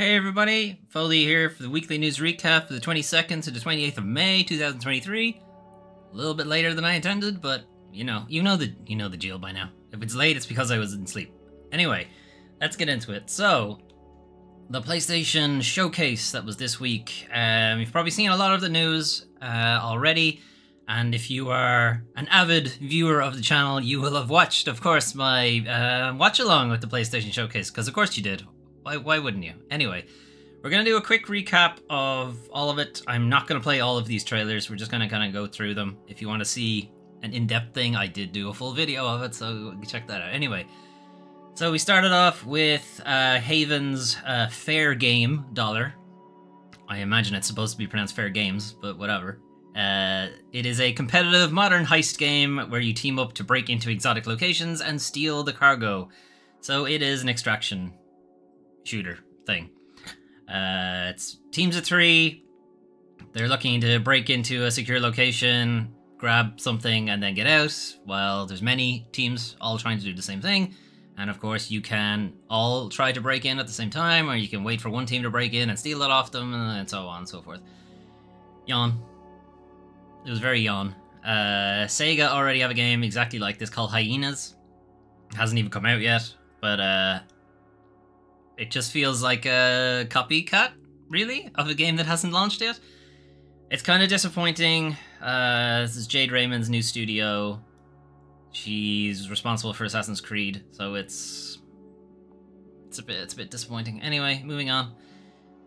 Hey everybody, Foley here for the weekly news recap for the 22nd to the 28th of May 2023. A little bit later than I intended, but you know the deal by now. If it's late, it's because I was in sleep. Anyway, let's get into it. So, the PlayStation Showcase that was this week. You've probably seen a lot of the news already, and if you are an avid viewer of the channel, you will have watched, of course, my watch along with the PlayStation Showcase, because of course you did. Why wouldn't you? Anyway, we're going to do a quick recap of all of it. I'm not going to play all of these trailers. We're just going to kind of go through them. If you want to see an in-depth thing, I did do a full video of it, so check that out. Anyway, so we started off with Haven's Fair Game dollar. I imagine it's supposed to be pronounced Fair Games, but whatever. It is a competitive modern heist game where you team up to break into exotic locations and steal the cargo. So it is an extraction shooter thing. It's teams of 3. They're looking to break into a secure location, grab something, and then get out, while there's many teams all trying to do the same thing. And of course, you can all try to break in at the same time, or you can wait for one team to break in and steal it off them, and so on and so forth. Yawn. It was very yawn. Sega already have a game exactly like this called Hyenas. It hasn't even come out yet, but it just feels like a copycat, really, of a game that hasn't launched yet. It's kind of disappointing. This is Jade Raymond's new studio. She's responsible for Assassin's Creed, so it's a bit disappointing. Anyway, moving on.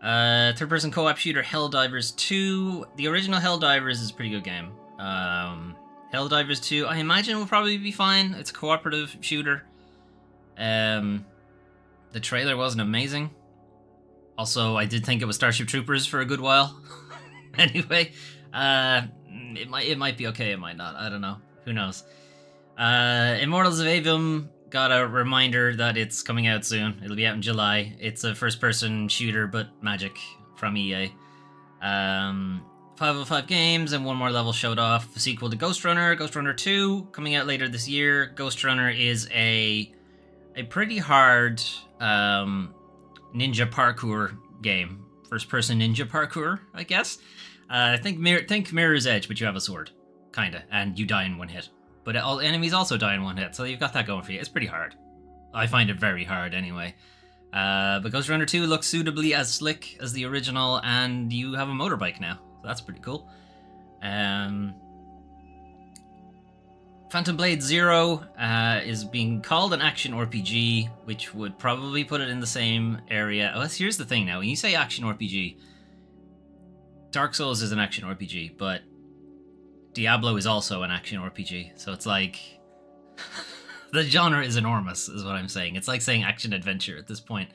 Third-person co-op shooter Helldivers 2. The original Helldivers is a pretty good game. Helldivers 2, I imagine, will probably be fine. It's a cooperative shooter. The trailer wasn't amazing. Also, I did think it was Starship Troopers for a good while. Anyway, it might be okay, it might not. I don't know. Who knows? Immortals of Aveum got a reminder that it's coming out soon. It'll be out in July. It's a first-person shooter, but magic from EA. 505 games and one more level showed off. A sequel to Ghost Runner, Ghost Runner 2, coming out later this year. Ghost Runner is a pretty hard ninja parkour game. First-person ninja parkour, I guess. Think Mirror's Edge, but you have a sword, kinda, and you die in one hit. But all enemies also die in one hit, so you've got that going for you. It's pretty hard. I find it very hard, anyway. But Ghost Runner 2 looks suitably as slick as the original, and you have a motorbike now, so that's pretty cool. Phantom Blade Zero is being called an action RPG, which would probably put it in the same area. Oh, here's the thing now. When you say action RPG, Dark Souls is an action RPG, but Diablo is also an action RPG. So it's like... the genre is enormous, is what I'm saying. It's like saying action-adventure at this point.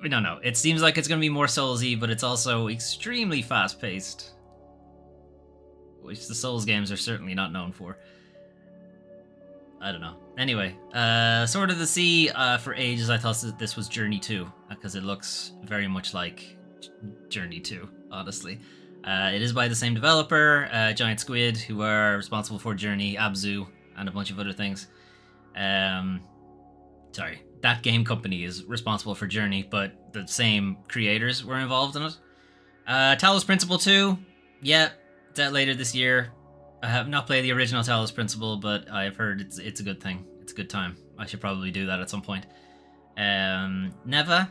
We don't know. It seems like it's going to be more Souls-y, but it's also extremely fast-paced, which the Souls games are certainly not known for. I don't know. Anyway, Sword of the Sea, for ages I thought that this was Journey 2, because it looks very much like Journey 2, honestly. It is by the same developer, Giant Squid, who are responsible for Journey, Abzu, and a bunch of other things. Sorry, that game company is responsible for Journey, but the same creators were involved in it. Talos Principle 2, yeah, it's out later this year. I have not played the original Talos Principle, but I've heard it's a good thing. It's a good time. I should probably do that at some point. Neva,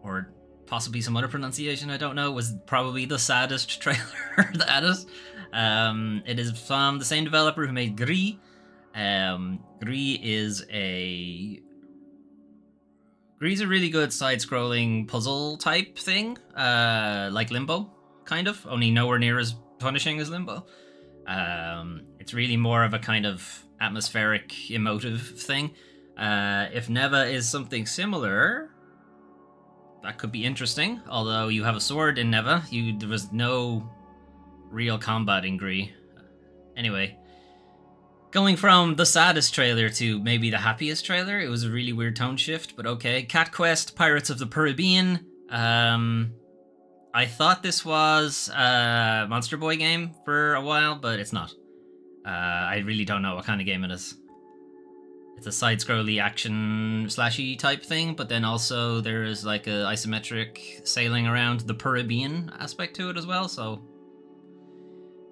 or possibly some other pronunciation I don't know, was probably the saddest trailer that is. It is from the same developer who made Gris. Gris is a really good side-scrolling puzzle type thing, like Limbo, kind of, only nowhere near as punishing as Limbo. It's really more of a kind of atmospheric, emotive thing. If Neva is something similar, that could be interesting, although you have a sword in Neva. There was no real combat in Gris. Anyway, going from the saddest trailer to maybe the happiest trailer, it was a really weird tone shift, but okay. Cat Quest, Pirates of the Caribbean. I thought this was a Monster Boy game for a while, but it's not. I really don't know what kind of game it is. it's a side-scrolly action slashy type thing, but then also there is like a isometric sailing around the Caribbean aspect to it as well. So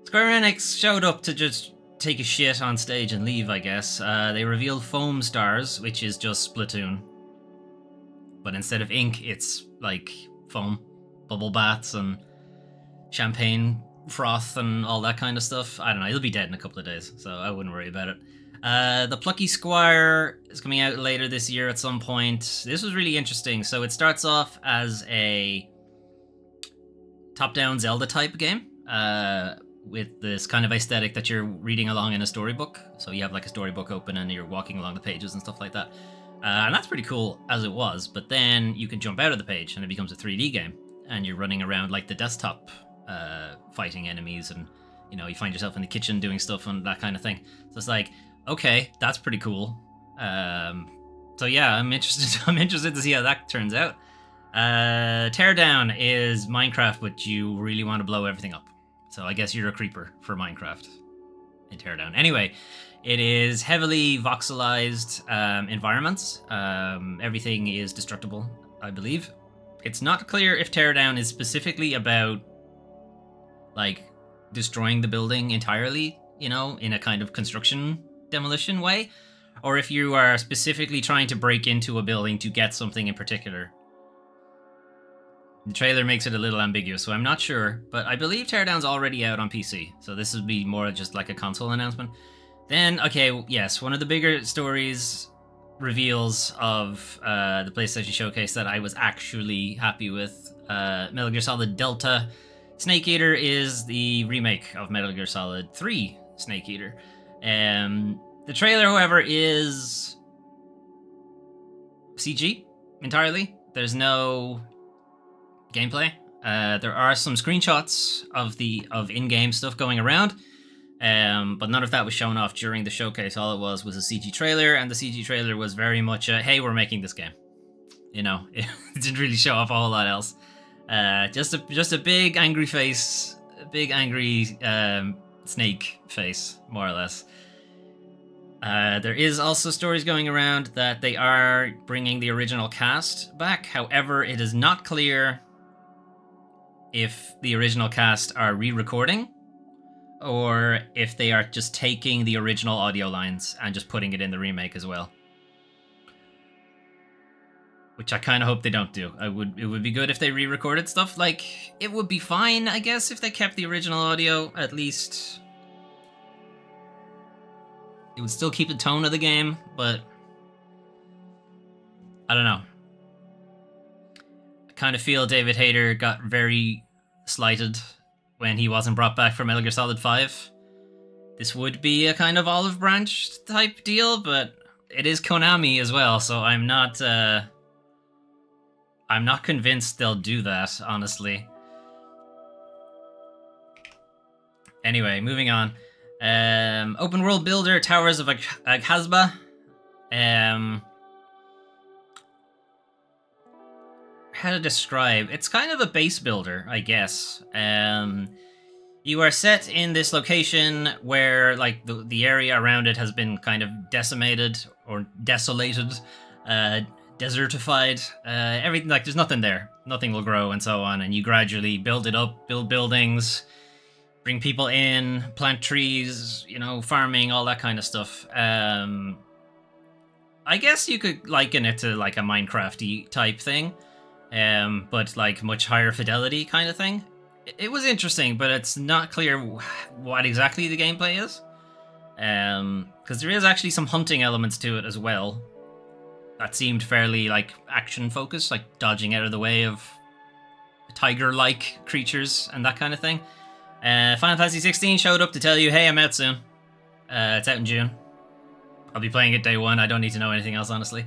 Square Enix showed up to just take a shit on stage and leave, I guess. They revealed Foam Stars, which is just Splatoon, but instead of ink, it's like foam, bubble baths and champagne froth and all that kind of stuff. I don't know, it'll be dead in a couple of days, so I wouldn't worry about it. The Plucky Squire is coming out later this year at some point. This was really interesting. So it starts off as a top-down Zelda type game, with this kind of aesthetic that you're reading along in a storybook. So you have like a storybook open and you're walking along the pages and stuff like that. And that's pretty cool as it was, but then you can jump out of the page and it becomes a 3D game. And you're running around like the desktop, fighting enemies, and you know, you find yourself in the kitchen doing stuff and that kind of thing. So it's like, okay, that's pretty cool. So yeah, I'm interested. I'm interested to see how that turns out. Teardown is Minecraft, but you really want to blow everything up. So I guess you're a creeper for Minecraft in Teardown. Anyway, it is heavily voxelized environments. Everything is destructible, I believe. It's not clear if Teardown is specifically about like destroying the building entirely, you know, in a kind of construction demolition way, or if you are specifically trying to break into a building to get something in particular. The trailer makes it a little ambiguous, so I'm not sure, but I believe Teardown's already out on PC, so this would be more just like a console announcement. Then, okay, yes, one of the bigger stories reveals of the PlayStation Showcase that I was actually happy with, Metal Gear Solid Delta. Snake Eater is the remake of Metal Gear Solid 3 Snake Eater. The trailer, however, is CG entirely. There's no gameplay. There are some screenshots of in-game stuff going around, but none of that was shown off during the showcase. All it was a CG trailer, and the CG trailer was very much a, hey, we're making this game. You know, it didn't really show off a whole lot else. Just a big angry face, a big angry snake face, more or less. There is also stories going around that they are bringing the original cast back. However, it is not clear if the original cast are re-recording or if they are just taking the original audio lines and just putting it in the remake as well. Which I kind of hope they don't do. It would be good if they re-recorded stuff. Like, it would be fine, I guess, if they kept the original audio, at least. It would still keep the tone of the game, but I don't know. I kind of feel David Hayter got very slighted when he wasn't brought back for Metal Gear Solid 5. This would be a kind of olive branch type deal, but it is Konami as well, so I'm not convinced they'll do that, honestly. Anyway, moving on. Open world builder, Towers of Aghasba. How to describe? It's kind of a base builder, I guess. You are set in this location where, like, the area around it has been kind of decimated or desolated, desertified. Everything, like, there's nothing there. Nothing will grow and so on, and you gradually build it up, build buildings, bring people in, plant trees, you know, farming, all that kind of stuff. I guess you could liken it to like a Minecraft-y type thing, but like much higher fidelity kind of thing. It was interesting, but it's not clear what exactly the gameplay is. Because there is actually some hunting elements to it as well. That seemed fairly like action-focused, like dodging out of the way of tiger-like creatures and that kind of thing. Final Fantasy 16 showed up to tell you, hey, I'm out soon. It's out in June. I'll be playing it day one. I don't need to know anything else, honestly.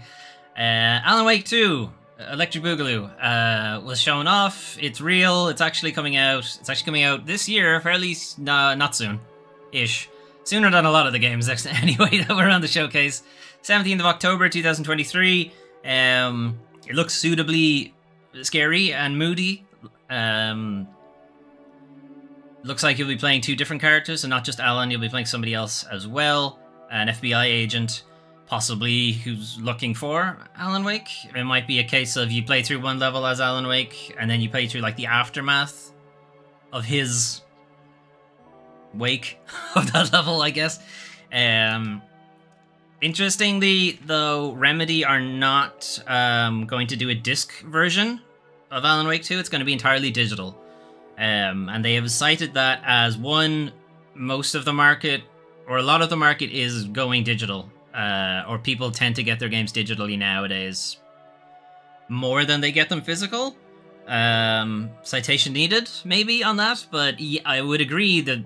Alan Wake 2, Electric Boogaloo, was shown off. It's real. It's actually coming out. It's actually coming out this year, fairly not soon-ish. Sooner than a lot of the games, anyway, that were on the showcase. 17th of October, 2023. It looks suitably scary and moody. Looks like you'll be playing two different characters, and not just Alan, you'll be playing somebody else as well, an FBI agent. possibly who's looking for Alan Wake. It might be a case of you play through one level as Alan Wake, and then you play through like the aftermath of his wake of that level, I guess. Interestingly, though, Remedy are not going to do a disc version of Alan Wake 2. It's going to be entirely digital. And they have cited that as one, most of the market, or a lot of the market is going digital. Or people tend to get their games digitally nowadays more than they get them physical. Citation needed, maybe, on that, but yeah, I would agree that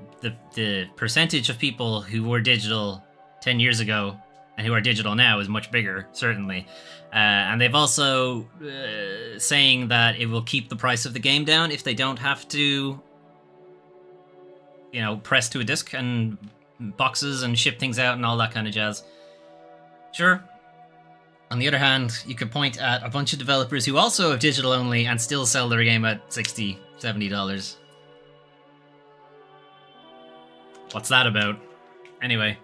the percentage of people who were digital 10 years ago and who are digital now is much bigger, certainly. And they've also saying that it will keep the price of the game down if they don't have to, you know, press to a disc and boxes and ship things out and all that kind of jazz. Sure. On the other hand, you could point at a bunch of developers who also have digital only and still sell their game at $60, $70. What's that about? Anyway,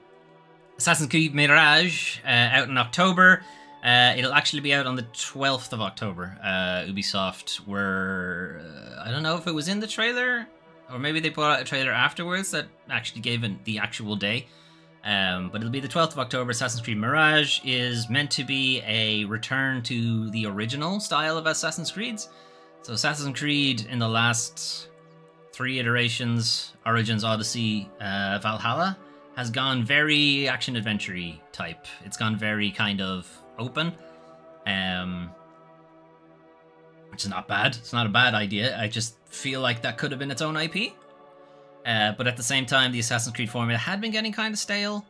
Assassin's Creed Mirage, out in October. It'll actually be out on the 12th of October. Ubisoft were... I don't know if it was in the trailer, or maybe they put out a trailer afterwards that actually gave it the actual day. But it'll be the 12th of October. Assassin's Creed Mirage is meant to be a return to the original style of Assassin's Creeds. So Assassin's Creed in the last 3 iterations, Origins, Odyssey, Valhalla, has gone very action-adventure-y type. It's gone very kind of open, which is not bad. It's not a bad idea. I just feel like that could have been its own IP. But at the same time, the Assassin's Creed formula had been getting kind of stale.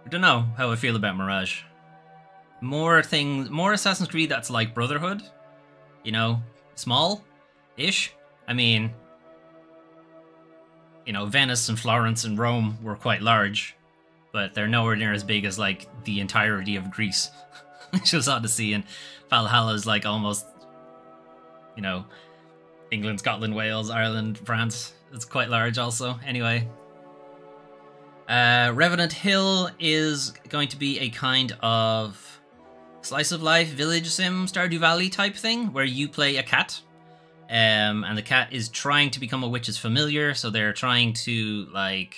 I don't know how I feel about Mirage. More Assassin's Creed that's like Brotherhood. You know, small-ish. I mean, you know, Venice and Florence and Rome were quite large, but they're nowhere near as big as, like, the entirety of Greece. Which was Odyssey, and Valhalla is, like, almost, you know, England, Scotland, Wales, Ireland, France. It's quite large also. Anyway. Revenant Hill is going to be a kind of slice of life village sim Stardew Valley type thing where you play a cat. And the cat is trying to become a witch's familiar, so they're trying to, like,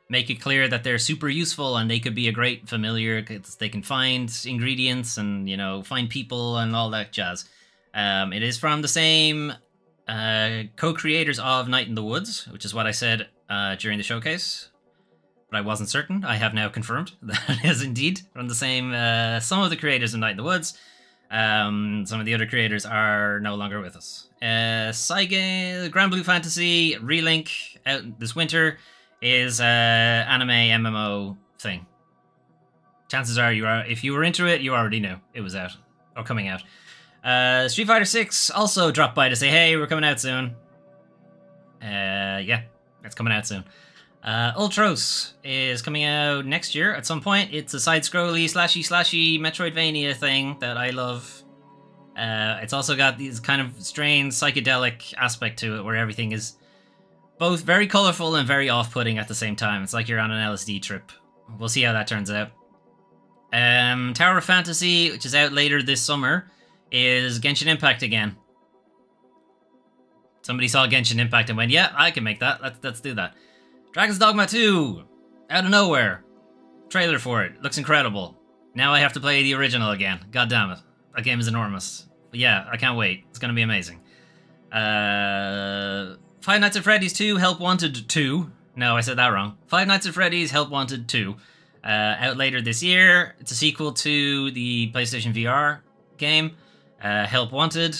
make it clear that they're super useful and they could be a great familiar because they can find ingredients and, you know, find people and all that jazz. It is from the same co-creators of Night in the Woods, which is what I said during the showcase, but I wasn't certain. I have now confirmed that it is indeed from the same, some of the creators of Night in the Woods. Some of the other creators are no longer with us. Grand Blue Fantasy Relink out this winter is anime MMO thing. Chances are if you were into it, you already knew it was out or coming out. Street Fighter 6 also dropped by to say, hey, we're coming out soon. Yeah, it's coming out soon. Ultros is coming out next year at some point. It's a side-scrolly, slashy Metroidvania thing that I love. It's also got these kind of strange psychedelic aspect to it where everything is both very colorful and very off-putting at the same time. It's like you're on an LSD trip. We'll see how that turns out. Tower of Fantasy, which is out later this summer, is Genshin Impact again. Somebody saw Genshin Impact and went, yeah, I can make that. Let's do that. Dragon's Dogma 2, out of nowhere. Trailer for it. Looks incredible. Now I have to play the original again. God damn it. That game is enormous. But yeah, I can't wait. It's going to be amazing. Five Nights at Freddy's 2 Help Wanted 2. No, I said that wrong. Five Nights at Freddy's Help Wanted 2. Out later this year. It's a sequel to the PlayStation VR game, Help Wanted,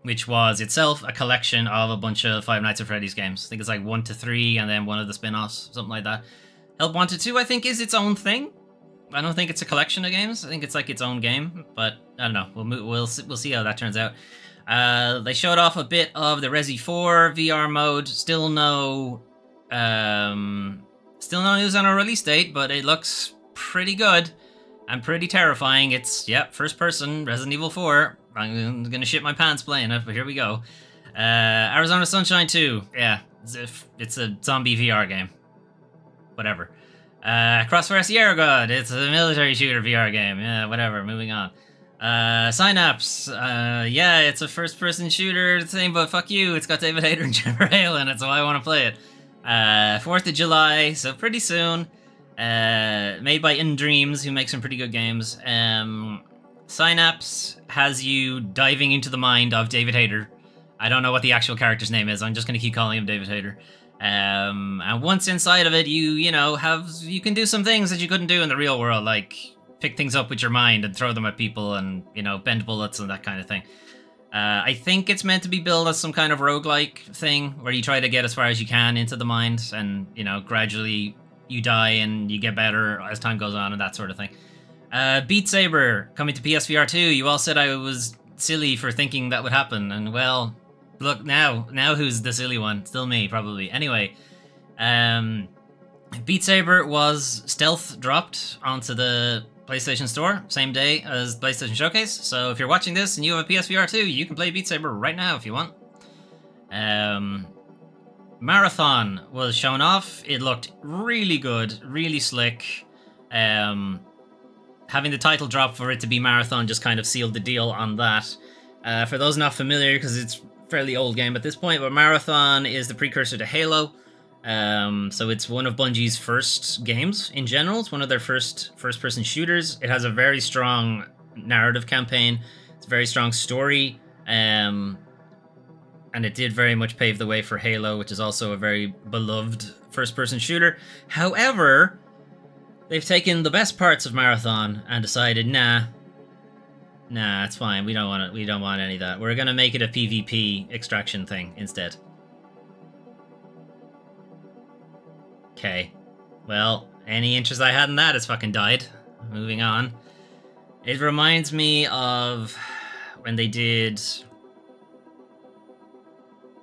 which was itself a collection of a bunch of Five Nights at Freddy's games. I think it's like 1 to 3 and then one of the spin-offs, something like that. Help Wanted 2, I think, is its own thing. I don't think it's a collection of games. I think it's like its own game, but I don't know. We'll see how that turns out. They showed off a bit of the Resi 4 VR mode. Still no news on a release date, but it looks pretty good and pretty terrifying. It's, yep, first person, Resident Evil 4. I'm gonna shit my pants playing it, but here we go. Arizona Sunshine 2, yeah, it's a zombie VR game. whatever. Crossfire Sierra God, it's a military shooter VR game. Yeah, whatever, moving on. Synapse, yeah, it's a first-person shooter thing, but fuck you, it's got David Hayter and Trevor Hale in it, so I want to play it. 4th of July, so pretty soon. Made by In Dreams, who makes some pretty good games. Synapse has you diving into the mind of David Hayter. I don't know what the actual character's name is, I'm just going to keep calling him David Hayter. And once inside of it, you can do some things that you couldn't do in the real world, like pick things up with your mind and throw them at people and, bend bullets and that kind of thing. I think it's meant to be billed as some kind of roguelike thing, where you try to get as far as you can into the mind, and, gradually you die and you get better as time goes on and that sort of thing. Beat Saber, coming to PSVR 2. You all said I was silly for thinking that would happen, and well, look, now who's the silly one? Still me, probably. Anyway, Beat Saber was stealth dropped onto the PlayStation Store, same day as PlayStation Showcase, so if you're watching this and you have a PSVR 2, you can play Beat Saber right now if you want. Marathon was shown off. It looked really good, really slick. Having the title drop for it to be Marathon just kind of sealed the deal on that. For those not familiar, because it's a fairly old game at this point, but Marathon is the precursor to Halo. So it's one of Bungie's first games in general. It's one of their first-person shooters. It has a very strong narrative campaign. It's a very strong story. And it did very much pave the way for Halo, which is also a very beloved first-person shooter. However, they've taken the best parts of Marathon and decided, nah, it's fine. We don't want it. We don't want any of that. We're gonna make it a PvP extraction thing instead. Okay. Well, any interest I had in that has fucking died. Moving on. It reminds me of when they did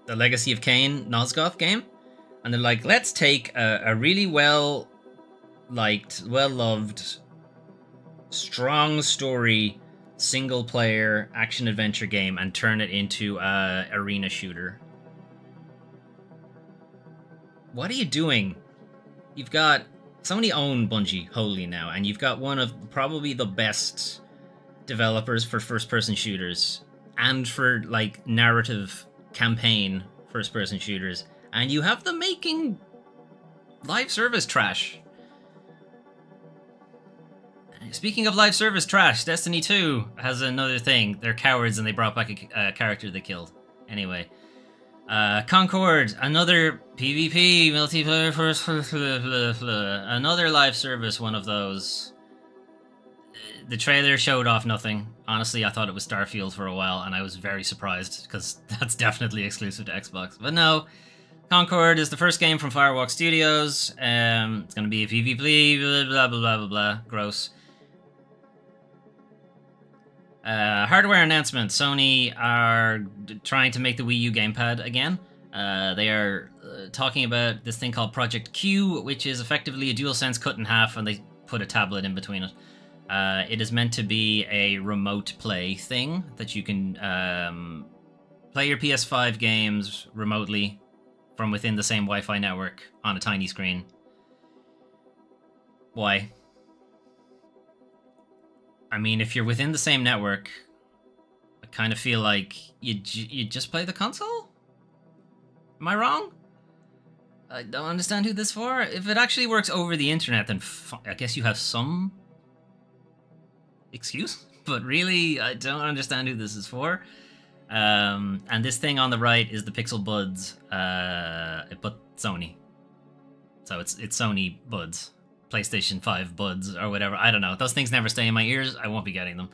the Legacy of Kain Nosgoth game, and they're like, let's take a really well-liked, well-loved, strong story, single-player action-adventure game and turn it into a arena shooter. What are you doing? You've got... Sony own Bungie wholly now, and you've got one of probably the best developers for first-person shooters, and for, like, narrative campaign first-person shooters, and you have them making live service trash. Speaking of live service trash, Destiny 2 has another thing. They're cowards and they brought back a character they killed. Anyway. Concord, another PvP, multiplayer first, another live service, one of those. The trailer showed off nothing. Honestly, I thought it was Starfield for a while, and I was very surprised, because that's definitely exclusive to Xbox. But no, Concord is the first game from Firewalk Studios. It's going to be a PvP, blah, blah, blah, blah, blah, blah. Gross. Hardware announcement. Sony are trying to make the Wii U gamepad again. They are talking about this thing called Project Q, which is effectively a DualSense cut in half, and they put a tablet in between it. It is meant to be a remote play thing that you can play your PS5 games remotely from within the same Wi-Fi network on a tiny screen. Why? I mean, if you're within the same network, I kind of feel like you just play the console? Am I wrong? I don't understand who this is for. If it actually works over the internet, then I guess you have some excuse. But really, I don't understand who this is for. And this thing on the right is the Pixel Buds, but Sony. So it's Sony Buds. PlayStation 5 Buds or whatever. I don't know. Those things never stay in my ears. I won't be getting them.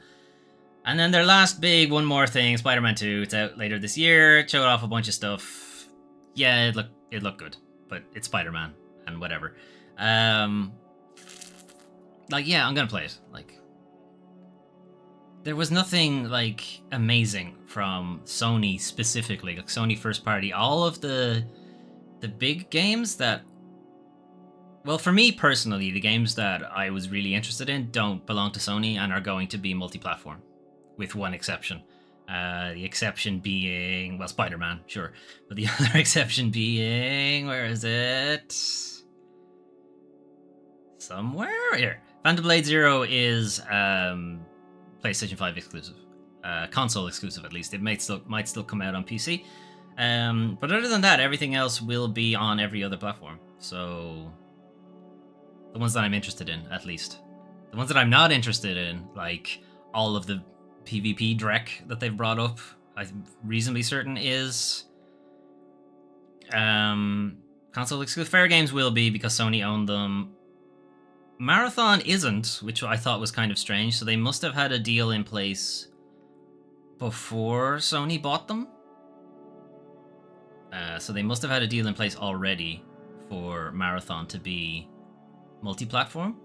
And then their last big one more thing, Spider-Man 2. It's out later this year. It showed off a bunch of stuff. Yeah, it looked good, but it's Spider-Man and whatever. Like, yeah, I'm gonna play it. Like, there was nothing like amazing from Sony specifically, like Sony first party. All of the big games that, well, for me personally, the games that I was really interested in don't belong to Sony and are going to be multi-platform, with one exception. The exception being, well, Spider-Man, sure. But the other exception being, where is it? somewhere here. Phantom Blade Zero is PlayStation 5 exclusive, console exclusive at least. It might still come out on PC. But other than that, everything else will be on every other platform. So the ones that I'm interested in, at least. The ones that I'm not interested in, like all of the PvP dreck that they've brought up, I'm reasonably certain is console exclusive. Fair Games will be because Sony owned them. Marathon isn't, which I thought was kind of strange. So they must have had a deal in place before Sony bought them. So they must have had a deal in place already for Marathon to be multi-platform.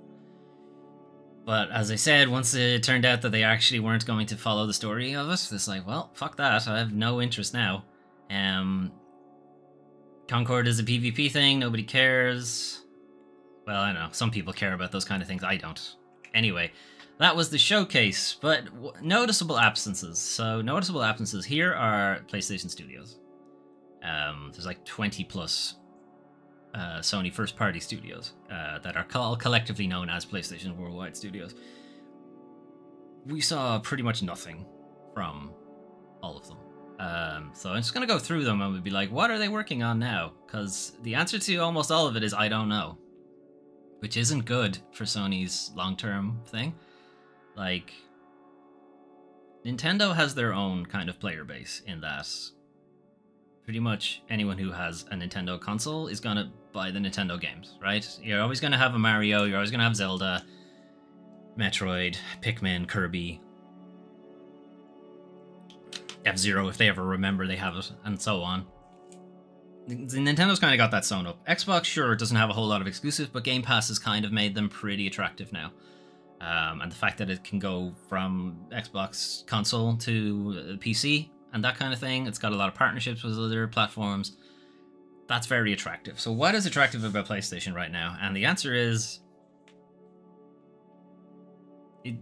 But as I said, once it turned out that they actually weren't going to follow the story of it, it's like, well, fuck that. I have no interest now. Concord is a PvP thing. Nobody cares. Well, I know. Some people care about those kind of things. I don't. Anyway, that was the showcase. But noticeable absences. So noticeable absences. Here are PlayStation Studios. There's like 20 plus Sony first-party studios that are collectively known as PlayStation Worldwide Studios. We saw pretty much nothing from all of them. So I'm just going to go through them and we'll be like, what are they working on now? Because the answer to almost all of it is I don't know. Which isn't good for Sony's long-term thing. Like, Nintendo has their own kind of player base in that pretty much anyone who has a Nintendo console is going to buy the Nintendo games, right? You're always going to have a Mario, you're always going to have Zelda, Metroid, Pikmin, Kirby, F-Zero if they ever remember they have it, and so on. Nintendo's kind of got that sewn up. Xbox, sure, doesn't have a whole lot of exclusives, but Game Pass has kind of made them pretty attractive now. And the fact that it can go from Xbox console to PC and that kind of thing, it's got a lot of partnerships with other platforms. That's very attractive. So what is attractive about PlayStation right now? And the answer is,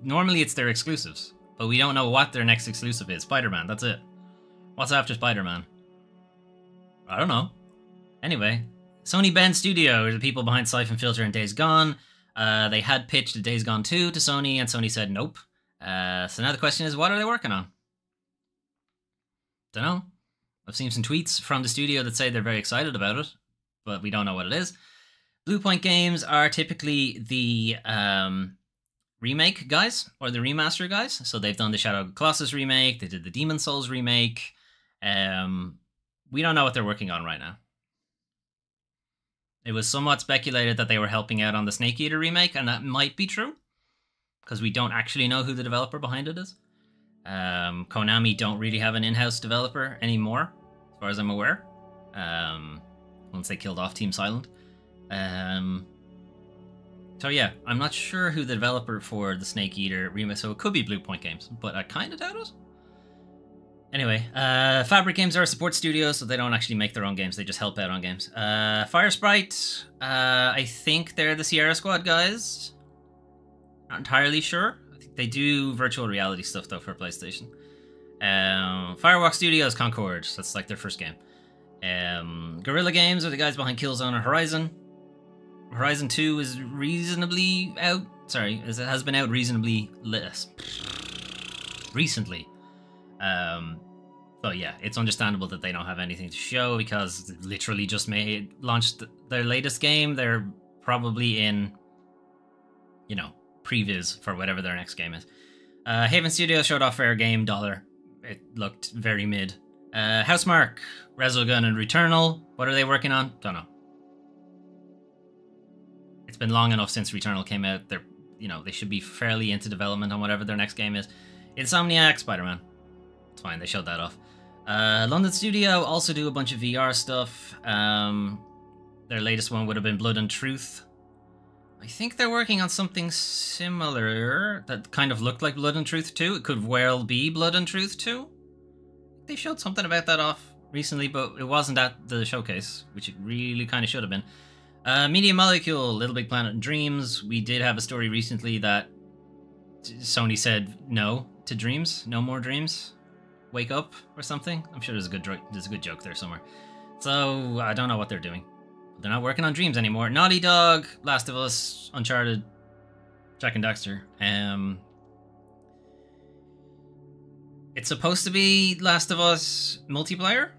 normally it's their exclusives, but we don't know what their next exclusive is. Spider-Man, that's it. What's after Spider-Man? I don't know. Anyway, Sony Bend Studio are the people behind Siphon Filter and Days Gone. They had pitched Days Gone 2 to Sony, and Sony said nope. So now the question is, what are they working on? Don't know. I've seen some tweets from the studio that say they're very excited about it, but we don't know what it is. Bluepoint Games are typically the remake guys, or the remaster guys. So they've done the Shadow of the Colossus remake, they did the Demon Souls remake. We don't know what they're working on right now. It was somewhat speculated that they were helping out on the Snake Eater remake, and that might be true, because we don't actually know who the developer behind it is. Konami don't really have an in-house developer anymore, as far as I'm aware, once they killed off Team Silent. So yeah, I'm not sure who the developer for the Snake Eater remake, so it could be Bluepoint Games, but I kind of doubt it. Anyway, Fabric Games are a support studio, so they don't actually make their own games, they just help out on games. Firesprite, I think they're the Sierra Squad guys. Not entirely sure. I think they do virtual reality stuff, though, for PlayStation. Firewalk Studios, Concord, that's like their first game. Guerrilla Games are the guys behind Killzone and Horizon. Horizon 2 is reasonably out. Sorry, it has been out reasonably recently. So yeah, it's understandable that they don't have anything to show because they literally just launched their latest game. They're probably in, you know, previs for whatever their next game is. Haven Studios showed off Fair Game Dollar. It looked very mid. Housemarque, Resogun, and Returnal. What are they working on? Don't know. It's been long enough since Returnal came out. They're, you know, they should be fairly into development on whatever their next game is. Insomniac, Spider-Man. It's fine, they showed that off. London Studio also do a bunch of VR stuff. Their latest one would have been Blood and Truth. I think they're working on something similar that kind of looked like Blood and Truth 2. It could well be Blood and Truth 2. They showed something about that off recently, but it wasn't at the showcase, which it really kind of should have been. Media Molecule, Little Big Planet and Dreams. We did have a story recently that Sony said no to Dreams. No more Dreams. Wake up or something. I'm sure there's a good joke there somewhere. So I don't know what they're doing. They're not working on Dreams anymore. Naughty Dog, Last of Us, Uncharted, Jak and Daxter. It's supposed to be Last of Us multiplayer.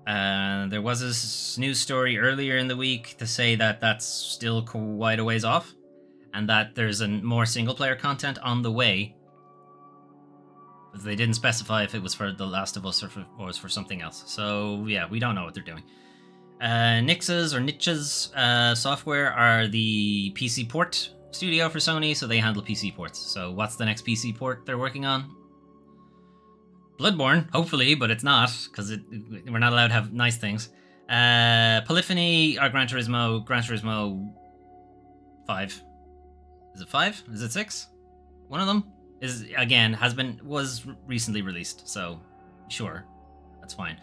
There was this news story earlier in the week to say that that's still quite a ways off, and that there's more single-player content on the way. But they didn't specify if it was for The Last of Us or was for something else. So yeah, we don't know what they're doing. Niches Software are the PC port studio for Sony, so they handle PC ports. So what's the next PC port they're working on? Bloodborne, hopefully, but it's not, because we're not allowed to have nice things. Polyphony are Gran Turismo 5. Is it 5? Is it 6? One of them was recently released, so sure, that's fine.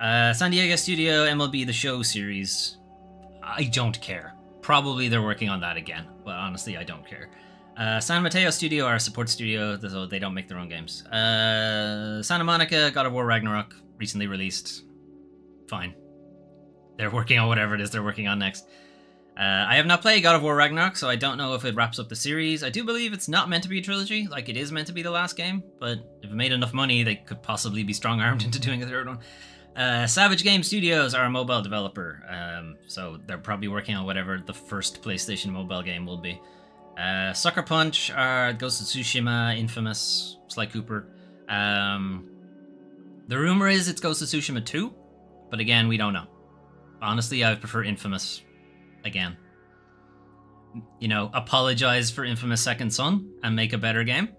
San Diego Studio, MLB The Show series. I don't care. Probably they're working on that again, but honestly, I don't care. San Mateo Studio are a support studio, so they don't make their own games. Santa Monica, God of War Ragnarok, recently released. Fine. They're working on whatever it is they're working on next. I have not played God of War Ragnarok, so I don't know if it wraps up the series. I do believe it's not meant to be a trilogy, like it is meant to be the last game, but if it made enough money, they could possibly be strong-armed into doing a third one. Savage Game Studios are a mobile developer, so they're probably working on whatever the first PlayStation mobile game will be. Sucker Punch are Ghost of Tsushima, Infamous, Sly Cooper. The rumor is it's Ghost of Tsushima 2, but again, we don't know. Honestly, I would prefer Infamous again. You know, apologize for Infamous Second Son and make a better game.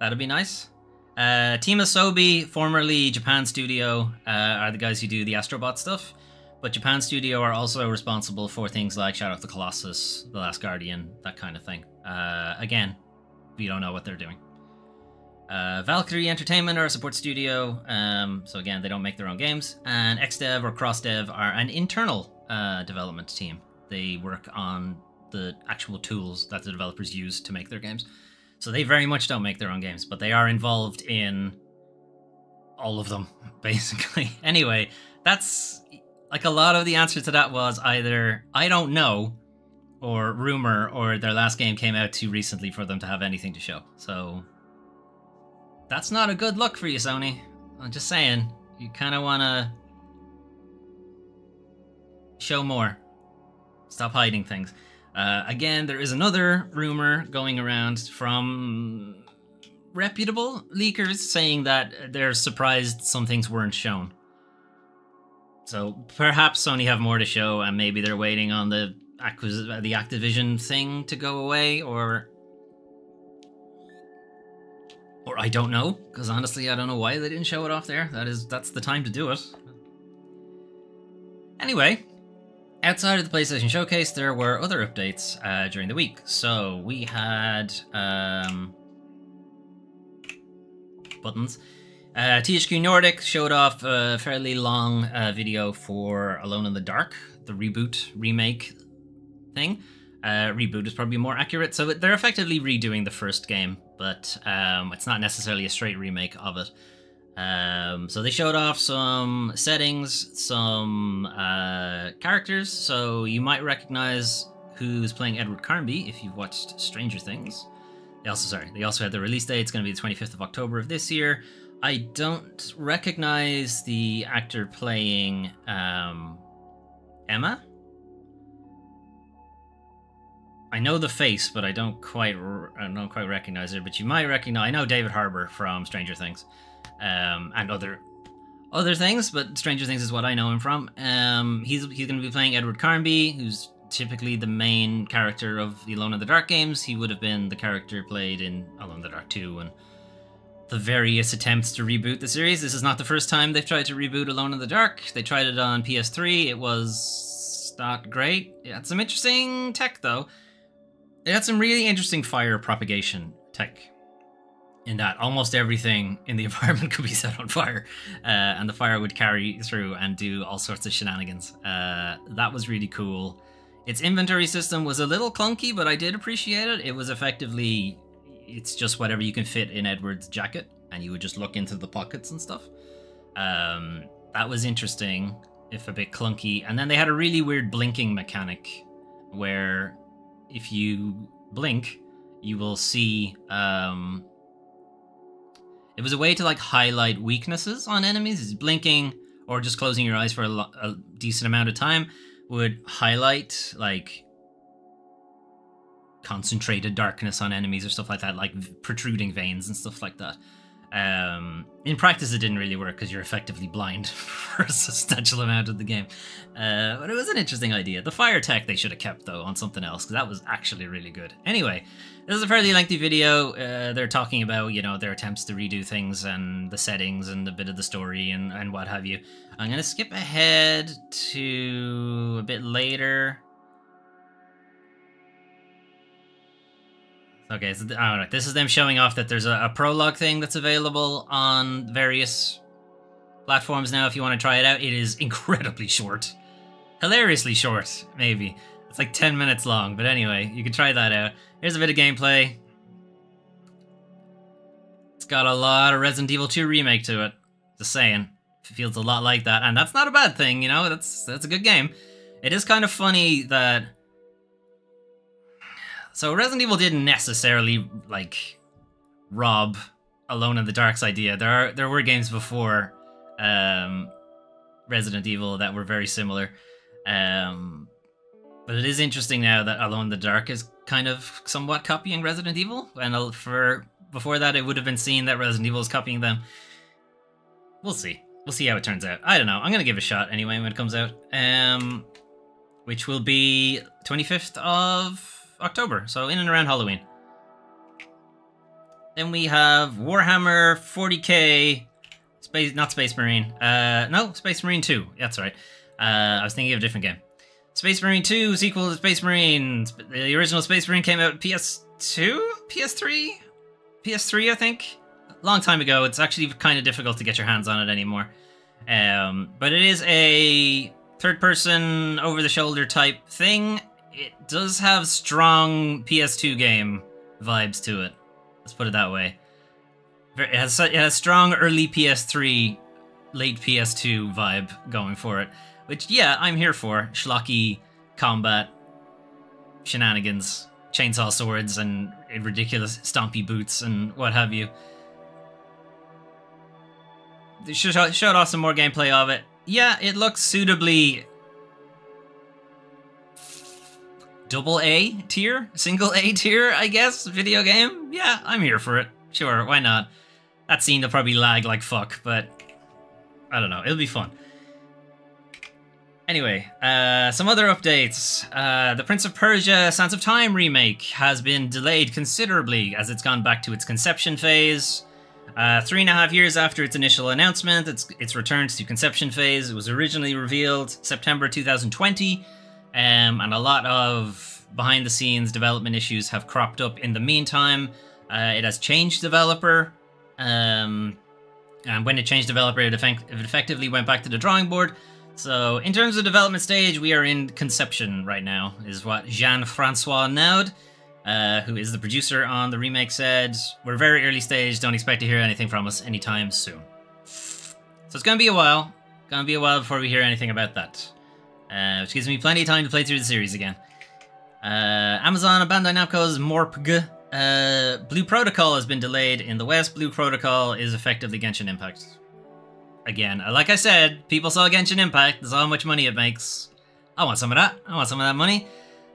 That'd be nice. Team Asobi, formerly Japan Studio, are the guys who do the Astrobot stuff. But Japan Studio are also responsible for things like Shadow of the Colossus, The Last Guardian, that kind of thing. Again, we don't know what they're doing. Valkyrie Entertainment are a support studio, so again, they don't make their own games. And XDev or CrossDev are an internal development team. They work on the actual tools that the developers use to make their games. So they very much don't make their own games, but they are involved in all of them, basically. Anyway, that's... like, a lot of the answer to that was either I don't know, or rumor, or their last game came out too recently for them to have anything to show. So, that's not a good look for you, Sony. I'm just saying, you kind of want to show more. Stop hiding things. Again, there is another rumor going around from reputable leakers saying that they're surprised some things weren't shown. So perhaps Sony have more to show, and maybe they're waiting on the Activision thing to go away, or I don't know, because honestly, I don't know why they didn't show it off there. That's the time to do it. Anyway, outside of the PlayStation Showcase, there were other updates during the week. So we had buttons. THQ Nordic showed off a fairly long video for Alone in the Dark, the reboot, remake thing. Reboot is probably more accurate, so they're effectively redoing the first game, but it's not necessarily a straight remake of it. So they showed off some settings, some characters, so you might recognize who's playing Edward Carnby if you've watched Stranger Things. They also had the release date. It's going to be the 25th of October of this year. I don't recognize the actor playing Emma. I know the face, but I don't quite recognize her. But you might recognize. I know David Harbour from Stranger Things, and other things. But Stranger Things is what I know him from. He's going to be playing Edward Carnby, who's typically the main character of the Alone in the Dark games. He would have been the character played in Alone in the Dark 2 and the various attempts to reboot the series. This is not the first time they've tried to reboot Alone in the Dark. They tried it on PS3. It was not great. It had some interesting tech, though. It had some really interesting fire propagation tech, in that almost everything in the environment could be set on fire, and the fire would carry through and do all sorts of shenanigans. That was really cool. Its inventory system was a little clunky, but I did appreciate it. It was effectively... it's just whatever you can fit in Edward's jacket, and you would just look into the pockets and stuff. That was interesting. if a bit clunky. And then they had a really weird blinking mechanic where if you blink, you will see... it was a way to like highlight weaknesses on enemies. Is blinking or just closing your eyes for a decent amount of time would highlight like concentrated darkness on enemies or stuff like that, like protruding veins and stuff like that. In practice, it didn't really work because you're effectively blind for a substantial amount of the game. But it was an interesting idea. The fire tech they should have kept, though, on something else, because that was actually really good. Anyway, this is a fairly lengthy video. They're talking about, you know, their attempts to redo things and the settings and a bit of the story and what have you. I'm going to skip ahead to a bit later. Okay, so alright, this is them showing off that there's a prologue thing that's available on various platforms now if you want to try it out. It is incredibly short. Hilariously short, maybe. It's like 10 minutes long, but anyway, you can try that out. Here's a bit of gameplay. It's got a lot of Resident Evil 2 Remake to it. Just saying. It feels a lot like that, and that's not a bad thing, you know? That's a good game. It is kind of funny that... So Resident Evil didn't necessarily, like, rob Alone in the Dark's idea. There were games before Resident Evil that were very similar. But it is interesting now that Alone in the Dark is kind of somewhat copying Resident Evil. And before that, it would have been seen that Resident Evil is copying them. We'll see. We'll see how it turns out. I don't know. I'm going to give it a shot anyway when it comes out. Which will be 25th of... October, so in and around Halloween. Then we have Warhammer 40k, not Space Marine. No, Space Marine 2. That's right. I was thinking of a different game. Space Marine 2 sequel to Space Marine. The original Space Marine came out PS2, PS3, PS3, I think. Long time ago. It's actually kind of difficult to get your hands on it anymore. But it is a third-person, over-the-shoulder type thing. It does have strong PS2 game vibes to it. Let's put it that way. It has strong early PS3, late PS2 vibe going for it. Which, yeah, I'm here for. Schlocky combat, shenanigans, chainsaw swords, and ridiculous stompy boots, and what have you. They showed off some more gameplay of it. Yeah, it looks suitably... double A tier? Single A tier, I guess, video game? Yeah, I'm here for it. Sure, why not? That scene will probably lag like fuck, but I don't know, it'll be fun. Anyway, some other updates. The Prince of Persia Sands of Time remake has been delayed considerably as it's gone back to its conception phase. 3.5 years after its initial announcement, it's returned to conception phase. It was originally revealed September 2020. And a lot of behind-the-scenes development issues have cropped up in the meantime. It has changed developer, and when it changed developer, it effectively went back to the drawing board. So, in terms of development stage, we are in conception right now, is what Jean-Francois Naud, who is the producer on the remake, said. We're very early stage, don't expect to hear anything from us anytime soon. So it's gonna be a while. Gonna be a while before we hear anything about that. Which gives me plenty of time to play through the series again. Amazon and Bandai Namco's Morpg. Blue Protocol has been delayed in the West. Blue Protocol is effectively Genshin Impact. Again, like I said, people saw Genshin Impact, they saw how much money it makes. I want some of that. I want some of that money.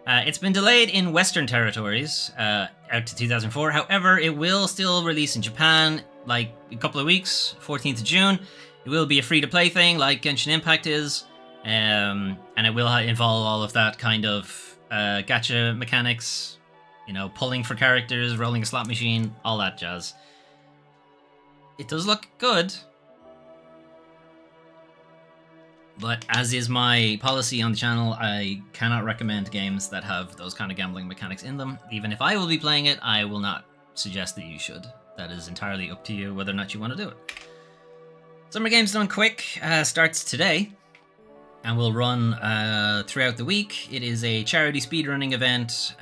It's been delayed in Western territories, out to 2004. However, it will still release in Japan, like a couple of weeks, 14th of June. It will be a free-to-play thing, like Genshin Impact is. And it will involve all of that kind of gacha mechanics, you know, pulling for characters, rolling a slot machine, all that jazz. It does look good, but as is my policy on the channel, I cannot recommend games that have those kind of gambling mechanics in them. Even if I will be playing it, I will not suggest that you should. That is entirely up to you whether or not you want to do it. Summer Games Done Quick starts today and will run throughout the week. It is a charity speedrunning event.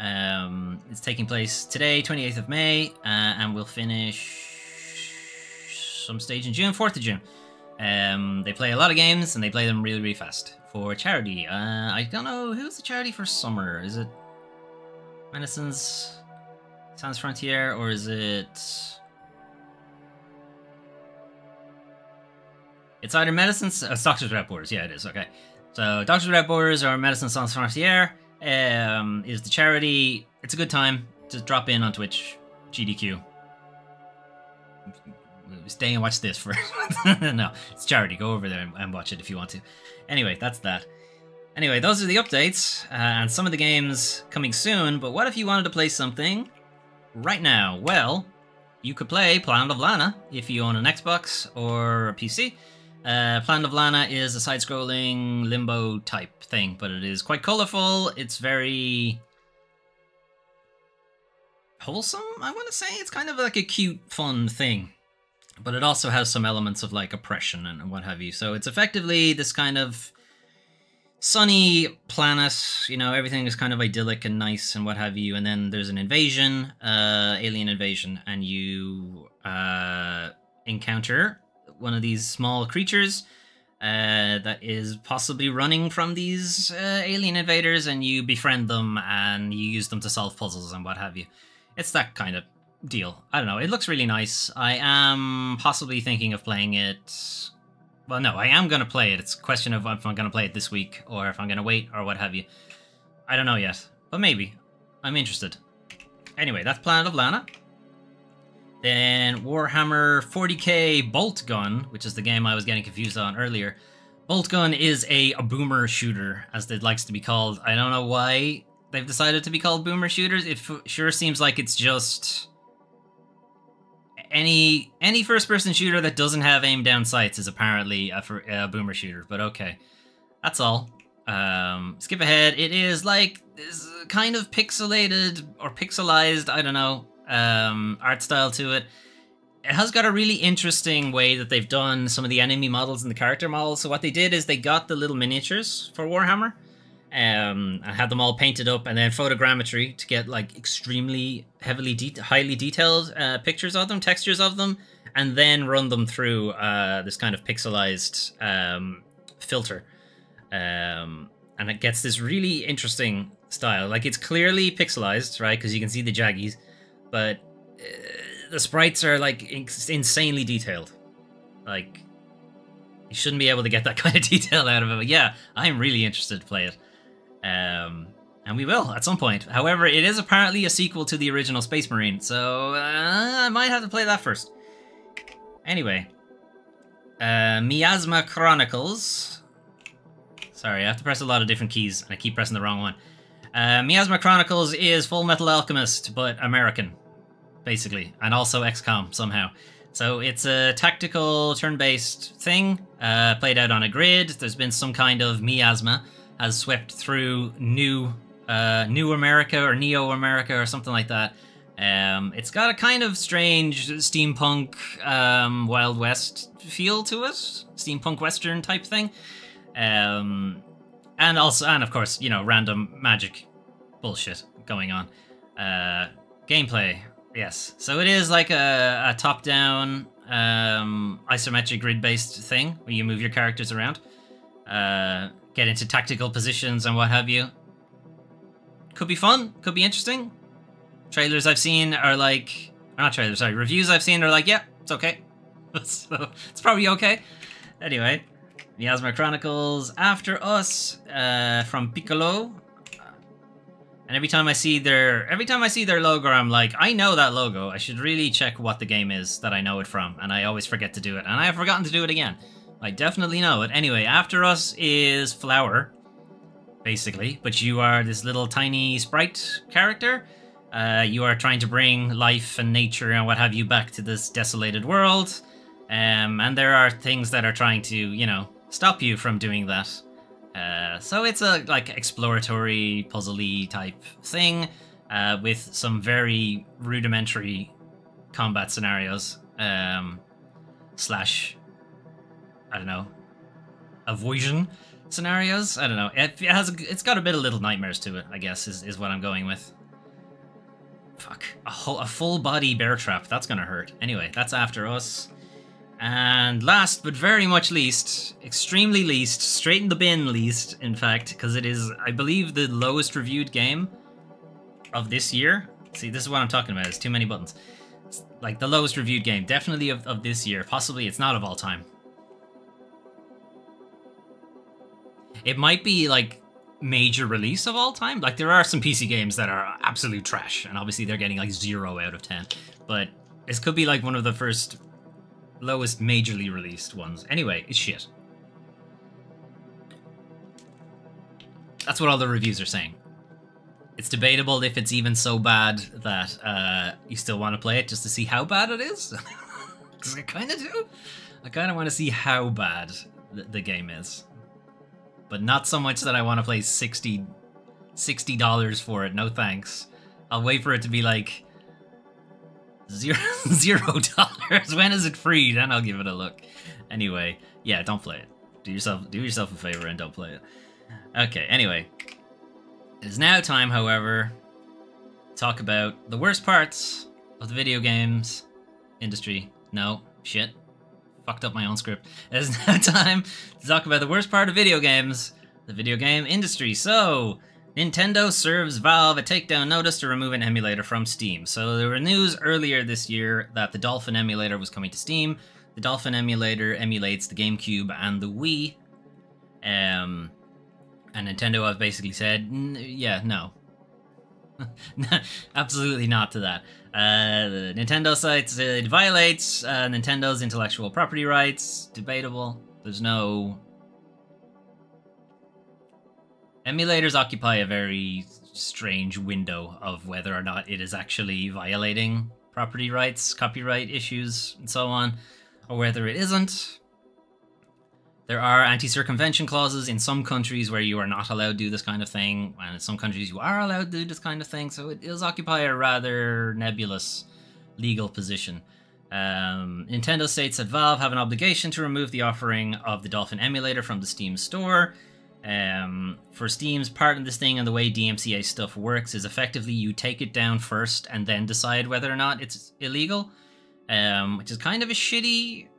It's taking place today, 28th of May, and will finish some stage in June, 4th of June. They play a lot of games, and they play them really, really fast. For charity, I don't know, who's the charity for summer? Is it Medicines Sans Frontier, or is it... It's either Medicines... Doctors Without Borders, yeah, it is, okay. So, Doctors Without Borders or Medicines Sans Frontier is the charity. It's a good time to drop in on Twitch, GDQ. Stay and watch this first. No, it's charity. Go over there and watch it if you want to. Anyway, that's that. Anyway, those are the updates and some of the games coming soon. But what if you wanted to play something right now? Well, you could play Planet of Lana if you own an Xbox or a PC. Planet of Lana is a side-scrolling limbo type thing, but it is quite colorful. It's very wholesome, I want to say. It's kind of like a cute, fun thing. But it also has some elements of like oppression and what have you. So it's effectively this kind of sunny planet, you know, everything is kind of idyllic and nice and what have you. And then there's an invasion, alien invasion, and you encounter one of these small creatures that is possibly running from these alien invaders, and you befriend them and you use them to solve puzzles and what have you. It's that kind of deal. I don't know. It looks really nice. I am possibly thinking of playing it. Well, no, I am going to play it. It's a question of if I'm going to play it this week or if I'm going to wait or what have you. I don't know yet, but maybe. I'm interested. Anyway, that's Planet of Lana. Then Warhammer 40k Bolt Gun, which is the game I was getting confused on earlier. Bolt Gun is a boomer shooter, as it likes to be called. I don't know why they've decided to be called boomer shooters. It sure seems like it's just... Any first-person shooter that doesn't have aim-down sights is apparently a boomer shooter, but okay. That's all. Skip ahead. It is like this kind of pixelated or pixelized, I don't know, art style to it. It has got a really interesting way that they've done some of the enemy models and the character models. So what they did is they got the little miniatures for Warhammer, and had them all painted up, and then photogrammetry to get like extremely highly detailed pictures of them, textures of them, and then run them through this kind of pixelized filter, and it gets this really interesting style. Like, it's clearly pixelized, right, because you can see the jaggies, but the sprites are like insanely detailed. Like, you shouldn't be able to get that kind of detail out of it. But yeah, I'm really interested to play it. And we will at some point. However, it is apparently a sequel to the original Space Marine, so I might have to play that first. Anyway, Miasma Chronicles. Sorry, I have to press a lot of different keys, and I keep pressing the wrong one. Miasma Chronicles is Full Metal Alchemist, but American, basically, and also XCOM somehow. So it's a tactical turn-based thing, played out on a grid. There's been some kind of miasma has swept through New America or Neo America or something like that. It's got a kind of strange steampunk Wild West feel to it, steampunk Western type thing, and of course, you know, random magic bullshit going on. Gameplay, yes. So it is like a top-down isometric grid-based thing where you move your characters around. Get into tactical positions and what have you. Could be fun, could be interesting. Trailers I've seen are like... Not trailers, sorry. Reviews I've seen are like, yeah, it's okay. So, it's probably okay. Anyway, Miasma Chronicles After Us from Piccolo. And every time I see their logo, I'm like, I know that logo. I should really check what the game is that I know it from. And I always forget to do it. And I have forgotten to do it again. I definitely know it. Anyway, After Us is Flower, basically, but you are this little tiny sprite character. You are trying to bring life and nature and what have you back to this desolated world. And there are things that are trying to, you know, stop you from doing that. So it's a, like, exploratory, puzzly type thing, with some very rudimentary combat scenarios, slash... I don't know, avoidance scenarios. I don't know. It's got a bit of Little Nightmares to it, I guess, is what I'm going with. Fuck, a full body bear trap. That's gonna hurt. Anyway, that's After Us. And last but very much least, extremely least, straight in the bin least, in fact, because it is, I believe, the lowest reviewed game of this year. See, this is what I'm talking about. It's too many buttons. It's like the lowest reviewed game, definitely of this year. Possibly it's not of all time. It might be like major release of all time. Like there are some PC games that are absolute trash, and obviously they're getting like 0 out of 10. But this could be like one of the first lowest majorly released ones. Anyway, it's shit. That's what all the reviews are saying. It's debatable if it's even so bad that you still want to play it just to see how bad it is. Because I kind of do. I kind of want to see how bad the game is. But not so much that I want to play $60 for it. No thanks. I'll wait for it to be like $0. When is it free? Then I'll give it a look. Anyway, yeah, don't play it. Do yourself a favor and don't play it. Okay, anyway. It is now time, however, to talk about the worst parts of the video games industry. No, shit. Fucked up my own script. It is now time to talk about the worst part of video games, the video game industry. So, Nintendo serves Valve a takedown notice to remove an emulator from Steam. So there were news earlier this year that the Dolphin emulator was coming to Steam. The Dolphin emulator emulates the GameCube and the Wii. And Nintendo have basically said, yeah, no. Absolutely not to that. The Nintendo cites it violates Nintendo's intellectual property rights. Debatable. There's no... Emulators occupy a very strange window of whether or not it is actually violating property rights, copyright issues, and so on, or whether it isn't. There are anti-circumvention clauses in some countries where you are not allowed to do this kind of thing, and in some countries you are allowed to do this kind of thing, so it does occupy a rather nebulous legal position. Nintendo states that Valve have an obligation to remove the offering of the Dolphin emulator from the Steam store. For Steam's part in this thing, and the way DMCA stuff works is effectively you take it down first and then decide whether or not it's illegal, which is kind of a shitty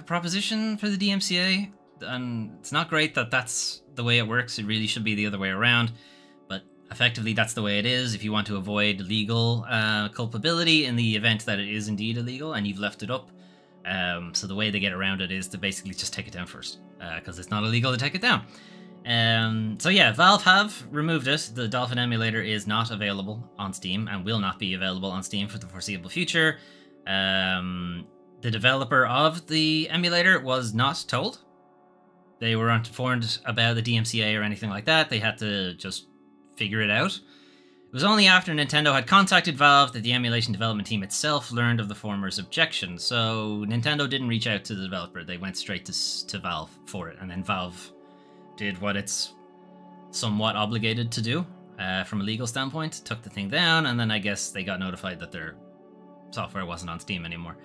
proposition for the DMCA, and it's not great that that's the way it works. It really should be the other way around, but effectively that's the way it is if you want to avoid legal culpability in the event that it is indeed illegal and you've left it up. So the way they get around it is to basically just take it down first, because it's not illegal to take it down. So yeah, Valve have removed it. The Dolphin emulator is not available on Steam and will not be available on Steam for the foreseeable future. The developer of the emulator was not told. They weren't informed about the DMCA or anything like that. They had to just figure it out. It was only after Nintendo had contacted Valve that the emulation development team itself learned of the former's objection. So Nintendo didn't reach out to the developer. They went straight to Valve for it. And then Valve did what it's somewhat obligated to do from a legal standpoint. Took the thing down, and then I guess they got notified that their software wasn't on Steam anymore.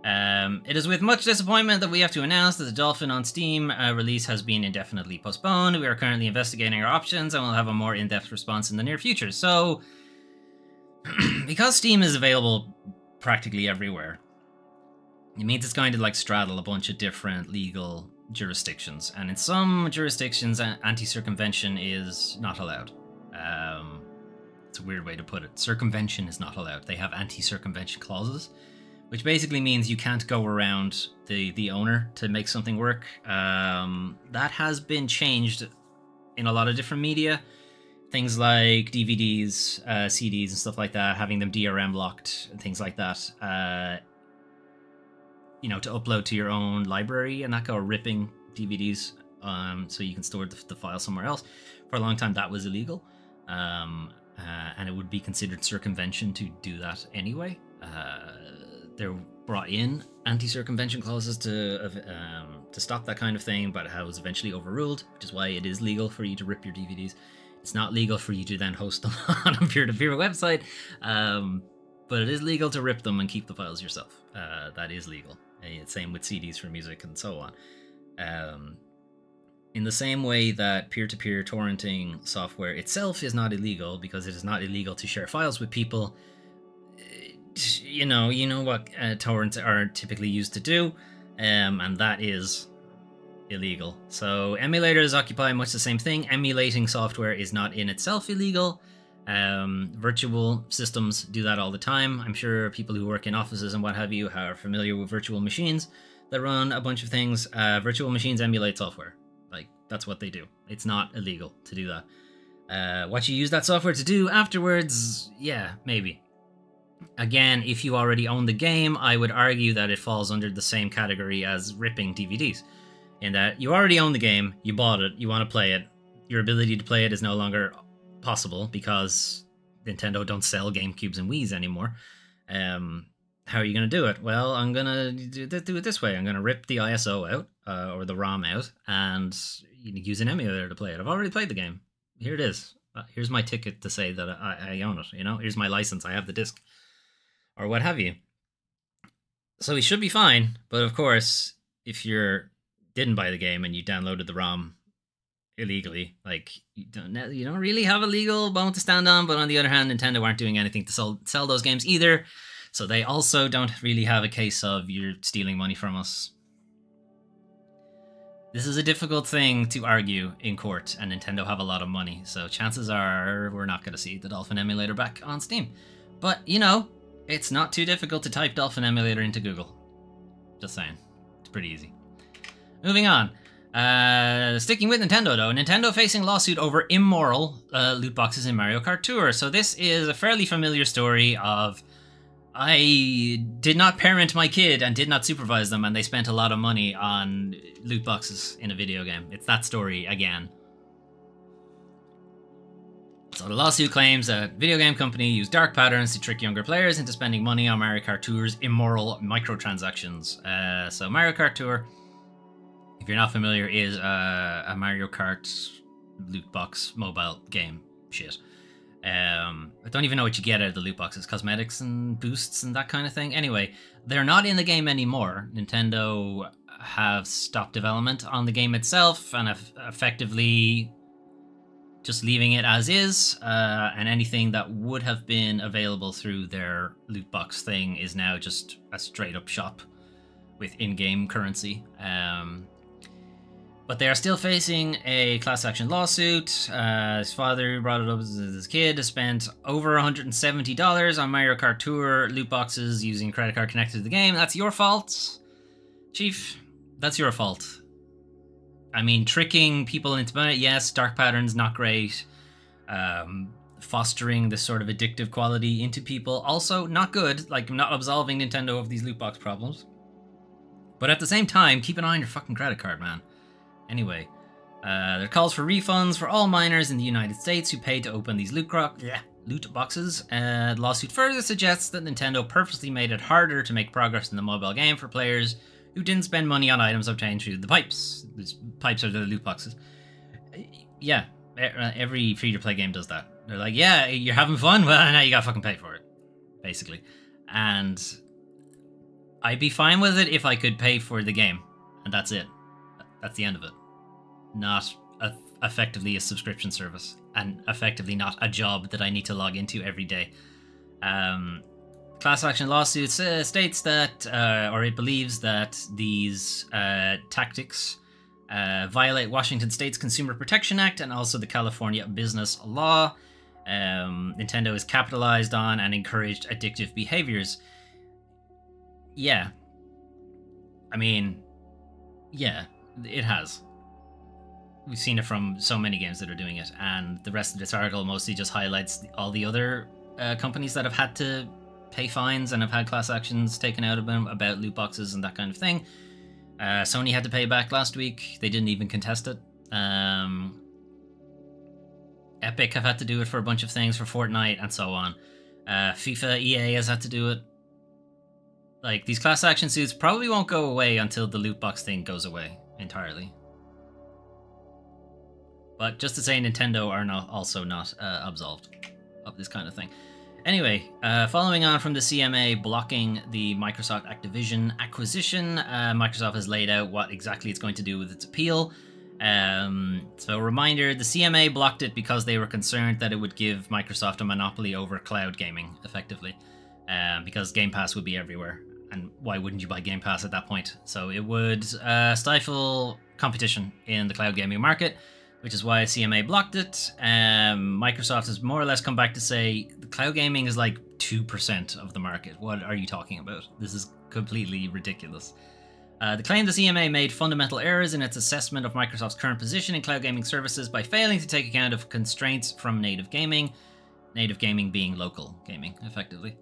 It is with much disappointment that we have to announce that the Dolphin on Steam release has been indefinitely postponed. We are currently investigating our options and we'll have a more in-depth response in the near future. So, because Steam is available practically everywhere, it means it's going to like straddle a bunch of different legal jurisdictions. And in some jurisdictions, anti-circumvention is not allowed. It's a weird way to put it. Circumvention is not allowed. They have anti-circumvention clauses, which basically means you can't go around the owner to make something work. That has been changed in a lot of different media. Things like DVDs, CDs, and stuff like that, having them DRM locked, and things like that. You know, to upload to your own library and not go ripping DVDs so you can store the file somewhere else. For a long time, that was illegal. And it would be considered circumvention to do that anyway. They brought in anti-circumvention clauses to stop that kind of thing, but it was eventually overruled, which is why it is legal for you to rip your DVDs. It's not legal for you to then host them on a peer-to-peer website, but it is legal to rip them and keep the files yourself. That is legal. Same with CDs for music and so on. In the same way that peer-to-peer torrenting software itself is not illegal, because it is not illegal to share files with people. You know what torrents are typically used to do. and that is illegal. So emulators occupy much the same thing. Emulating software is not in itself illegal. Virtual systems do that all the time. I'm sure people who work in offices and what have you are familiar with virtual machines that run a bunch of things. Virtual machines emulate software. Like, that's what they do. It's not illegal to do that. What you use that software to do afterwards, yeah, maybe. Again, if you already own the game, I would argue that it falls under the same category as ripping DVDs. In that you already own the game, you bought it, you want to play it. Your ability to play it is no longer possible because Nintendo don't sell GameCubes and Wiis anymore. How are you going to do it? Well, I'm going to do it this way. I'm going to rip the ISO out, or the ROM out, and use an emulator to play it. I've already played the game. Here it is. Here's my ticket to say that I own it, you know? Here's my license. I have the disc. Or what have you. So we should be fine, but of course, if you didn't buy the game and you downloaded the ROM illegally, like, you don't really have a legal bone to stand on, but on the other hand, Nintendo aren't doing anything to sell those games either, so they also don't really have a case of you're stealing money from us. This is a difficult thing to argue in court, and Nintendo have a lot of money, so chances are we're not going to see the Dolphin emulator back on Steam. But, you know, it's not too difficult to type Dolphin emulator into Google. Just saying. It's pretty easy. Moving on. Sticking with Nintendo, though. Nintendo facing lawsuit over immoral loot boxes in Mario Kart Tour. So this is a fairly familiar story of I did not parent my kid and did not supervise them, and they spent a lot of money on loot boxes in a video game. It's that story again. So the lawsuit claims that video game company used dark patterns to trick younger players into spending money on Mario Kart Tour's immoral microtransactions. So Mario Kart Tour, if you're not familiar, is a Mario Kart loot box mobile game shit. I don't even know what you get out of the loot boxes. Cosmetics and boosts and that kind of thing. Anyway, they're not in the game anymore. Nintendo have stopped development on the game itself and have effectively just leaving it as is, and anything that would have been available through their loot box thing is now just a straight up shop with in-game currency. But they are still facing a class action lawsuit. His father brought it up as his kid spent over $170 on Mario Kart Tour loot boxes using credit card connected to the game. That's your fault, Chief. That's your fault. I mean, tricking people into buying it, yes. Dark patterns, not great. Fostering this sort of addictive quality into people, also not good. Like, I'm not absolving Nintendo of these loot box problems. But at the same time, keep an eye on your fucking credit card, man. Anyway, there are calls for refunds for all minors in the United States who paid to open these loot boxes. The lawsuit further suggests that Nintendo purposely made it harder to make progress in the mobile game for players who didn't spend money on items obtained through the pipes. These pipes are the loot boxes. Yeah, every free-to-play game does that. They're like, yeah, you're having fun? Well, now you gotta fucking pay for it, basically. And I'd be fine with it if I could pay for the game, and that's it. That's the end of it. Not effectively a subscription service, and effectively not a job that I need to log into every day. Class action lawsuit states that, or it believes that these tactics violate Washington State's Consumer Protection Act and also the California business law. Nintendo has capitalized on and encouraged addictive behaviors. Yeah. I mean, yeah, it has. We've seen it from so many games that are doing it, and the rest of this article mostly just highlights all the other companies that have had to pay fines and have had class actions taken out of them about loot boxes and that kind of thing. Sony had to pay back last week. They didn't even contest it. Epic have had to do it for a bunch of things, for Fortnite and so on. FIFA, EA has had to do it. Like, these class action suits probably won't go away until the loot box thing goes away entirely. But just to say, Nintendo are also not absolved of this kind of thing. Anyway, following on from the CMA blocking the Microsoft Activision acquisition, Microsoft has laid out what exactly it's going to do with its appeal. So a reminder, the CMA blocked it because they were concerned that it would give Microsoft a monopoly over cloud gaming, effectively, because Game Pass would be everywhere. and why wouldn't you buy Game Pass at that point? So it would stifle competition in the cloud gaming market, which is why CMA blocked it. Microsoft has more or less come back to say the cloud gaming is like 2% of the market. What are you talking about? This is completely ridiculous. The claim the CMA made fundamental errors in its assessment of Microsoft's current position in cloud gaming services by failing to take account of constraints from native gaming being local gaming, effectively.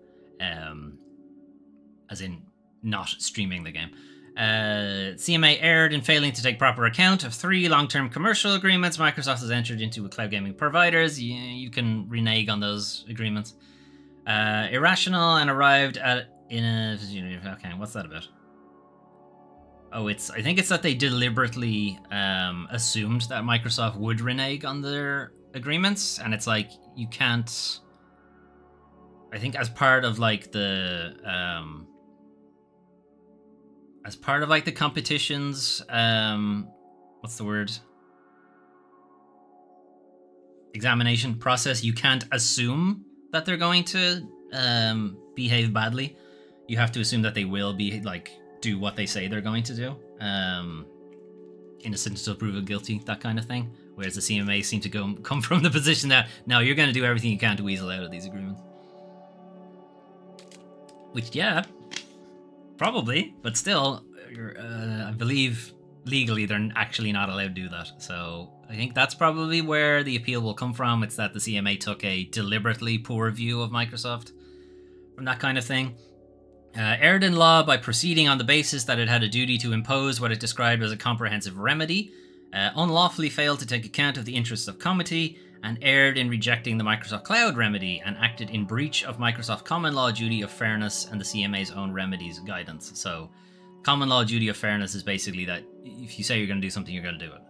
As in not streaming the game. CMA erred in failing to take proper account of 3 long-term commercial agreements Microsoft has entered into with cloud gaming providers. You can renege on those agreements. Irrational and arrived at okay, what's that about? Oh, I think it's that they deliberately assumed that Microsoft would renege on their agreements, and it's like you can't. I think as part of like the competition's what's the word? Examination process, you can't assume that they're going to behave badly. You have to assume that they will be like do what they say they're going to do. Innocent until proven guilty, that kind of thing. Whereas the CMA seem to come from the position that no, you're going to do everything you can to weasel out of these agreements. Which, yeah, probably, but still, I believe legally they're actually not allowed to do that. So I think that's probably where the appeal will come from. It's that the CMA took a deliberately poor view of Microsoft from that kind of thing. Erred in law by proceeding on the basis that it had a duty to impose what it described as a comprehensive remedy, unlawfully failed to take account of the interests of comity, and erred in rejecting the Microsoft Cloud remedy, and acted in breach of Microsoft common law duty of fairness and the CMA's own remedies guidance. So, common law duty of fairness is basically that if you say you're going to do something, you're going to do it.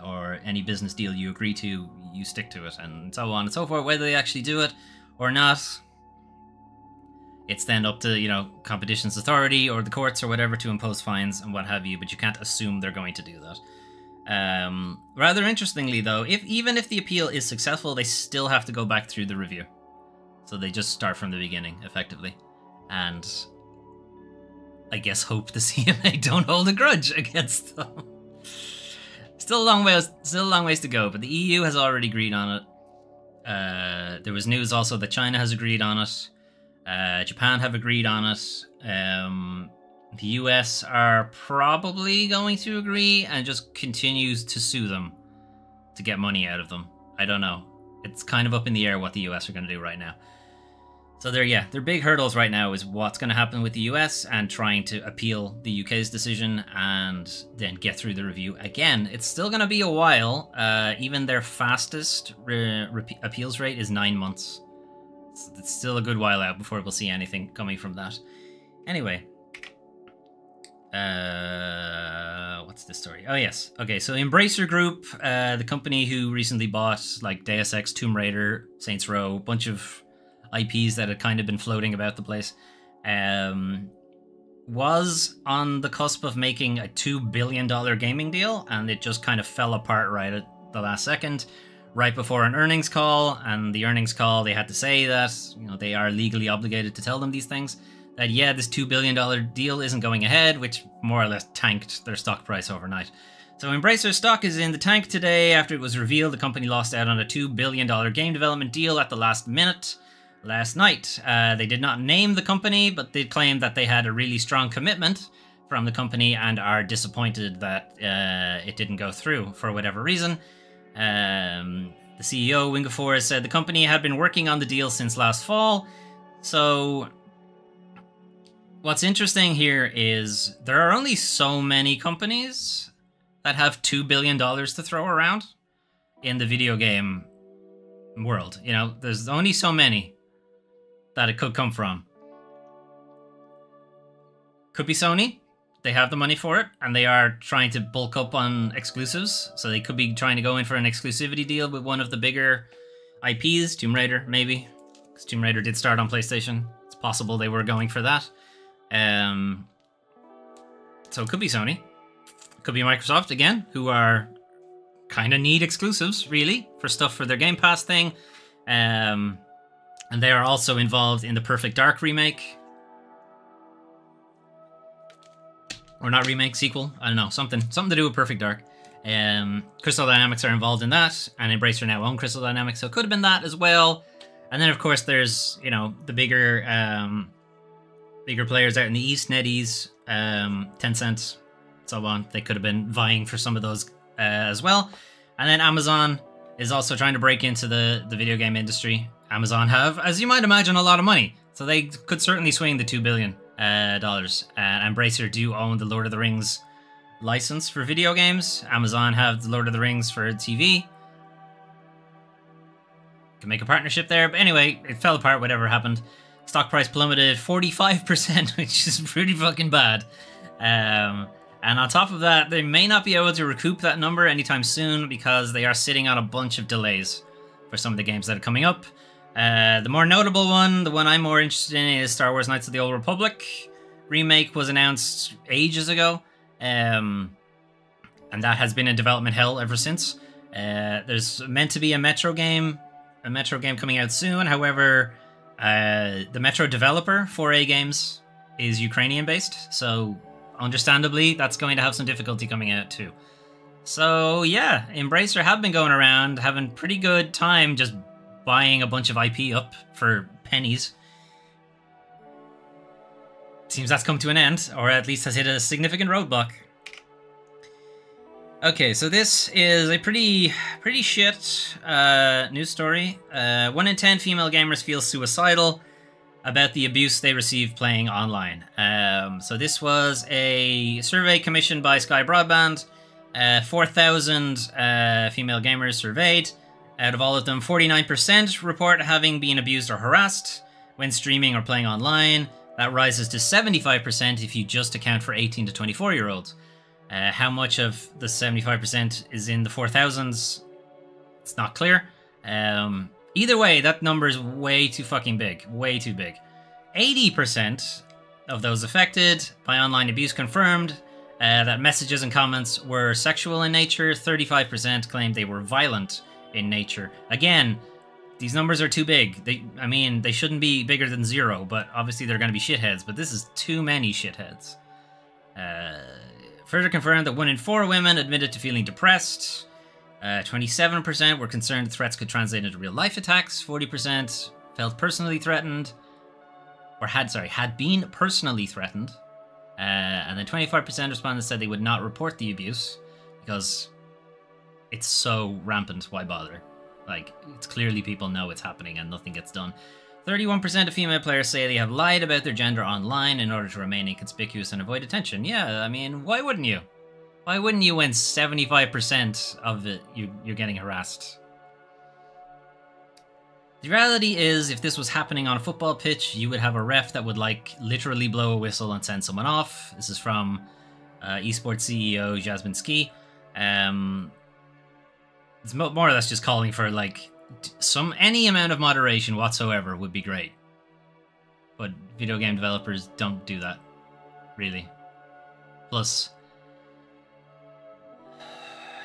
Or any business deal you agree to, you stick to it, and so on and so forth. Whether they actually do it or not, it's then up to, competition's authority or the courts or whatever to impose fines and what have you, but you can't assume they're going to do that. Rather interestingly, though, even if the appeal is successful, they still have to go back through the review. So they just start from the beginning, effectively. And I guess hope the CMA don't hold a grudge against them. Still a long ways to go, but the EU has already agreed on it. There was news also that China has agreed on it. Japan have agreed on it. The US are probably going to agree and just continues to sue them to get money out of them. I don't know. It's kind of up in the air what the US are going to do right now. So their big hurdles right now is what's going to happen with the US and trying to appeal the UK's decision and then get through the review again. It's still going to be a while. Even their fastest appeals rate is 9 months. It's still a good while out before we'll see anything coming from that. Anyway. What's this story? Oh, yes. Okay, so Embracer Group, the company who recently bought like Deus Ex, Tomb Raider, Saints Row, a bunch of IPs that had kind of been floating about the place, was on the cusp of making a $2 billion gaming deal, and it just kind of fell apart right at the last second. Right before an earnings call, and the earnings call, they had to say that, they are legally obligated to tell them these things, that yeah, this $2 billion deal isn't going ahead, which more or less tanked their stock price overnight. So Embracer's stock is in the tank today after it was revealed the company lost out on a $2 billion game development deal at the last minute last night. They did not name the company, but they claimed that they had a really strong commitment from the company and are disappointed that it didn't go through for whatever reason. The CEO, Wingefor, said the company had been working on the deal since last fall. So what's interesting here is there are only so many companies that have $2 billion to throw around in the video game world. There's only so many that it could come from. Could be Sony. They have the money for it, and they are trying to bulk up on exclusives. So they could be trying to go in for an exclusivity deal with one of the bigger IPs. Tomb Raider, maybe. Because Tomb Raider did start on PlayStation. It's possible they were going for that. So it could be Sony. It could be Microsoft, again, who are kind of need exclusives, really, for stuff for their Game Pass thing. And they are also involved in the Perfect Dark remake. Or not remake, sequel. I don't know. Something to do with Perfect Dark. Crystal Dynamics are involved in that, and Embracer now own Crystal Dynamics, so it could have been that as well. And then, of course, there's, you know, the bigger players out in the East, NetEase, Tencent, so on. They could have been vying for some of those as well. And then Amazon is also trying to break into the video game industry. Amazon have, as you might imagine, a lot of money, so they could certainly swing the $2 billion. Embracer do own the Lord of the Rings license for video games. Amazon have the Lord of the Rings for TV. Can make a partnership there, but anyway, it fell apart. Whatever happened, stock price plummeted 45%, which is pretty fucking bad. And on top of that, they may not be able to recoup that number anytime soon because they are sitting on a bunch of delays for some of the games that are coming up. The more notable one, the one I'm more interested in, is Star Wars Knights of the Old Republic. Remake was announced ages ago, and that has been in development hell ever since. There's meant to be a Metro game coming out soon. However, the Metro developer, 4A Games, is Ukrainian-based, so understandably, that's going to have some difficulty coming out too. So yeah, Embracer have been going around having pretty good time just buying a bunch of IP up for pennies. Seems that's come to an end, or at least has hit a significant roadblock. Okay, so this is a pretty shit news story. 1 in 10 female gamers feel suicidal about the abuse they receive playing online. So this was a survey commissioned by Sky Broadband. 4,000 female gamers surveyed. Out of all of them, 49% report having been abused or harassed when streaming or playing online. That rises to 75% if you just account for 18 to 24-year-olds. How much of the 75% is in the 4,000s? It's not clear. Either way, that number is way too fucking big. Way too big. 80% of those affected by online abuse confirmed that messages and comments were sexual in nature. 35% claimed they were violent in nature. Again, these numbers are too big. They shouldn't be bigger than 0, but obviously they're going to be shitheads, but this is too many shitheads. Further confirmed that 1 in 4 women admitted to feeling depressed. 27% were concerned threats could translate into real-life attacks. 40% felt personally threatened, or had been personally threatened. And then 25% respondents said they would not report the abuse because it's so rampant, why bother? Like, it's clearly people know it's happening and nothing gets done. 31% of female players say they have lied about their gender online in order to remain inconspicuous and avoid attention. Yeah, I mean, why wouldn't you? Why wouldn't you when 75% of it you're getting harassed? The reality is, if this was happening on a football pitch, you would have a ref that would, like, literally blow a whistle and send someone off. This is from esports CEO Jasmine Ski. It's more or less just calling for, like, any amount of moderation whatsoever would be great. But video game developers don't do that, really. Plus,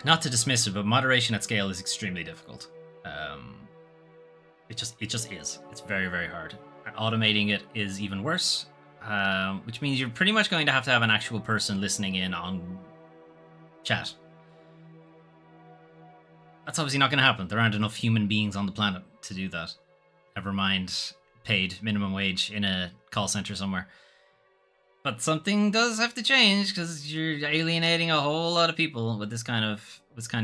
not to dismiss it, but moderation at scale is extremely difficult. It just is. It's very, very hard. Automating it is even worse, which means you're pretty much going to have an actual person listening in on chat. That's obviously not going to happen. There aren't enough human beings on the planet to do that. Never mind paid minimum wage in a call center somewhere. But something does have to change because you're alienating a whole lot of people with this kind of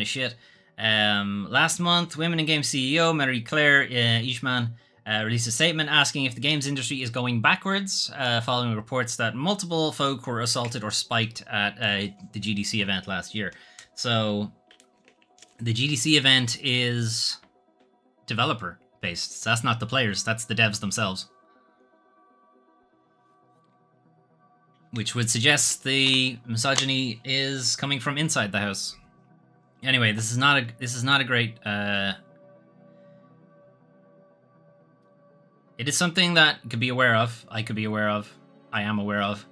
shit. Last month, Women in Games CEO Marie-Claire Ishman released a statement asking if the games industry is going backwards, following reports that multiple folk were assaulted or spiked at the GDC event last year. So the GDC event is developer-based. So that's not the players, that's the devs themselves. Which would suggest the misogyny is coming from inside the house. Anyway, this is not a great. It is something that could be aware of. I could be aware of. I am aware of.